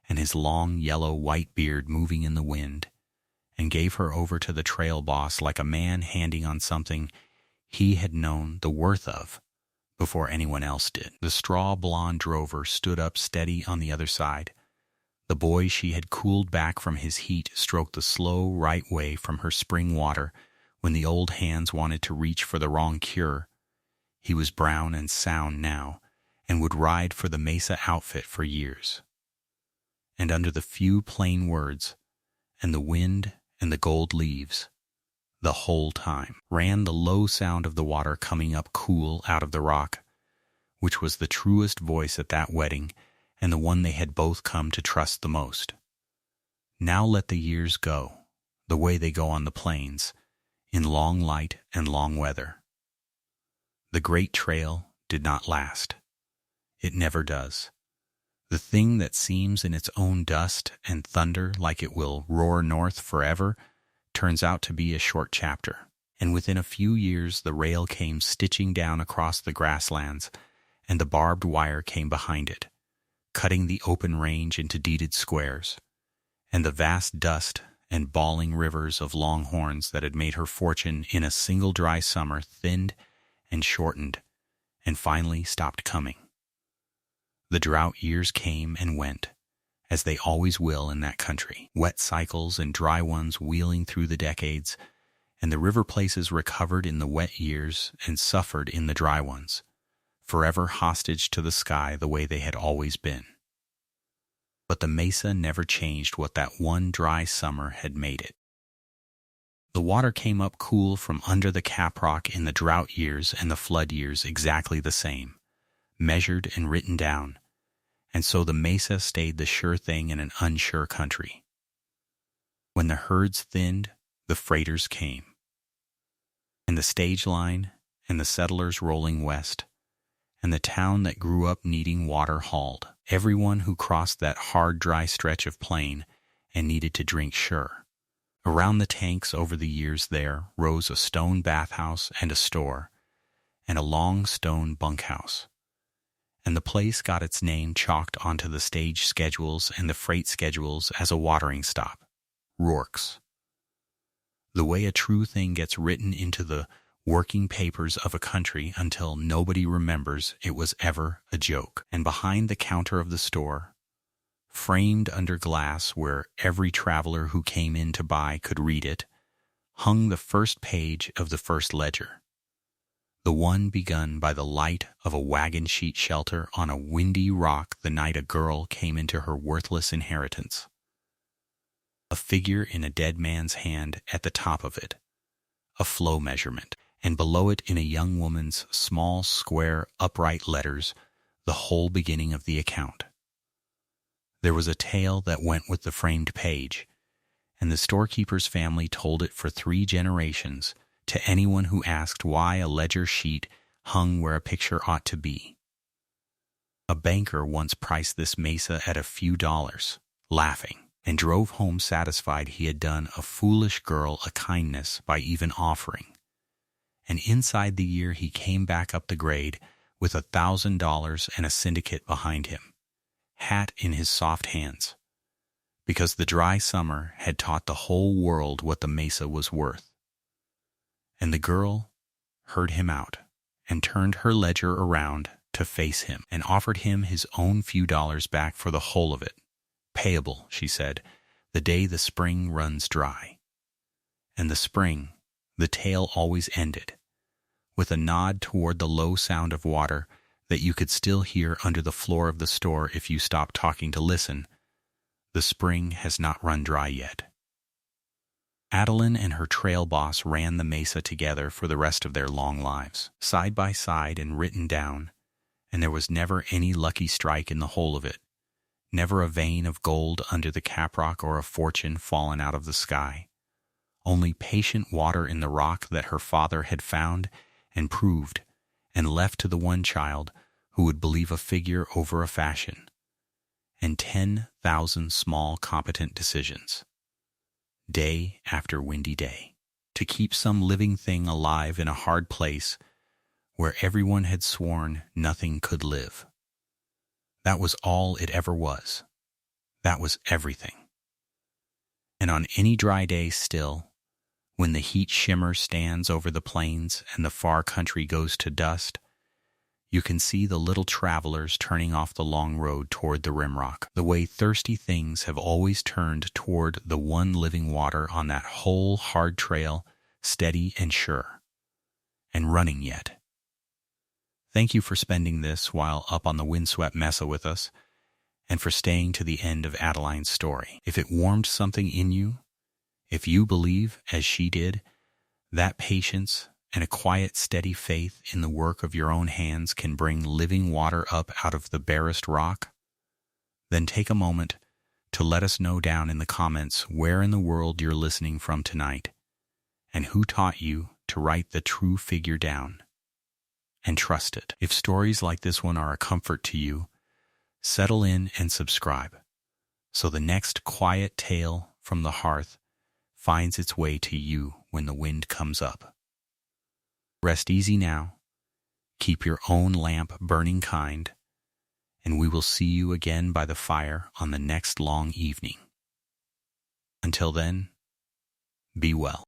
and his long yellow-white beard moving in the wind, and gave her over to the trail boss like a man handing on something he had known the worth of before anyone else did. The straw-blonde drover stood up steady on the other side. The boy she had cooled back from his heat stroked the slow right way from her spring water when the old hands wanted to reach for the wrong cure. He was brown and sound now, and would ride for the Mesa outfit for years. And under the few plain words, and the wind and the gold leaves, the whole time, ran the low sound of the water coming up cool out of the rock, which was the truest voice at that wedding, and the one they had both come to trust the most. Now let the years go, the way they go on the plains, in long light and long weather. The great trail did not last. It never does. The thing that seems in its own dust and thunder like it will roar north forever turns out to be a short chapter, and within a few years the rail came stitching down across the grasslands, and the barbed wire came behind it, cutting the open range into deeded squares, and the vast dust and bawling rivers of longhorns that had made her fortune in a single dry summer thinned and shortened, and finally stopped coming. The drought years came and went, as they always will in that country. Wet cycles and dry ones wheeling through the decades, and the river places recovered in the wet years and suffered in the dry ones, forever hostage to the sky the way they had always been. But the Mesa never changed what that one dry summer had made it. The water came up cool from under the caprock in the drought years and the flood years exactly the same, measured and written down, and so the Mesa stayed the sure thing in an unsure country. When the herds thinned, the freighters came, and the stage line and the settlers rolling west, and the town that grew up needing water hauled. Everyone who crossed that hard, dry stretch of plain and needed to drink sure. Around the tanks over the years there rose a stone bathhouse and a store, and a long stone bunkhouse. And the place got its name chalked onto the stage schedules and the freight schedules as a watering stop, Rourke's. The way a true thing gets written into the working papers of a country until nobody remembers it was ever a joke. And behind the counter of the store, framed under glass where every traveler who came in to buy could read it, hung the first page of the first ledger, the one begun by the light of a wagon sheet shelter on a windy rock the night a girl came into her worthless inheritance. A figure in a dead man's hand at the top of it, a flow measurement, and below it in a young woman's small, square, upright letters, the whole beginning of the account. There was a tale that went with the framed page, and the storekeeper's family told it for 3 generations to anyone who asked why a ledger sheet hung where a picture ought to be. A banker once priced this Mesa at a few dollars, laughing, and drove home satisfied he had done a foolish girl a kindness by even offering. And inside the year he came back up the grade with $1,000 and a syndicate behind him, hat in his soft hands, because the dry summer had taught the whole world what the Mesa was worth. And the girl heard him out and turned her ledger around to face him and offered him his own few dollars back for the whole of it, payable, she said, the day the spring runs dry. And the spring, the tale always ended, with a nod toward the low sound of water that you could still hear under the floor of the store if you stopped talking to listen. The spring has not run dry yet. Adeline and her trail boss ran the Mesa together for the rest of their long lives, side by side and written down, and there was never any lucky strike in the whole of it, never a vein of gold under the caprock or a fortune fallen out of the sky. Only patient water in the rock that her father had found and proved and left to the one child who would believe a figure over a fashion, and 10,000 small competent decisions, day after windy day, to keep some living thing alive in a hard place where everyone had sworn nothing could live. That was all it ever was. That was everything. And on any dry day still, when the heat shimmer stands over the plains and the far country goes to dust, you can see the little travelers turning off the long road toward the rimrock, the way thirsty things have always turned toward the one living water on that whole hard trail, steady and sure, and running yet. Thank you for spending this while up on the Windswept Mesa with us, and for staying to the end of Adeline's story. If it warmed something in you, if you believe, as she did, that patience and a quiet, steady faith in the work of your own hands can bring living water up out of the barest rock, then take a moment to let us know down in the comments where in the world you're listening from tonight, and who taught you to write the true figure down. And trust it. If stories like this one are a comfort to you, settle in and subscribe, so the next quiet tale from the hearth finds its way to you when the wind comes up. Rest easy now, keep your own lamp burning kind, and we will see you again by the fire on the next long evening. Until then, be well.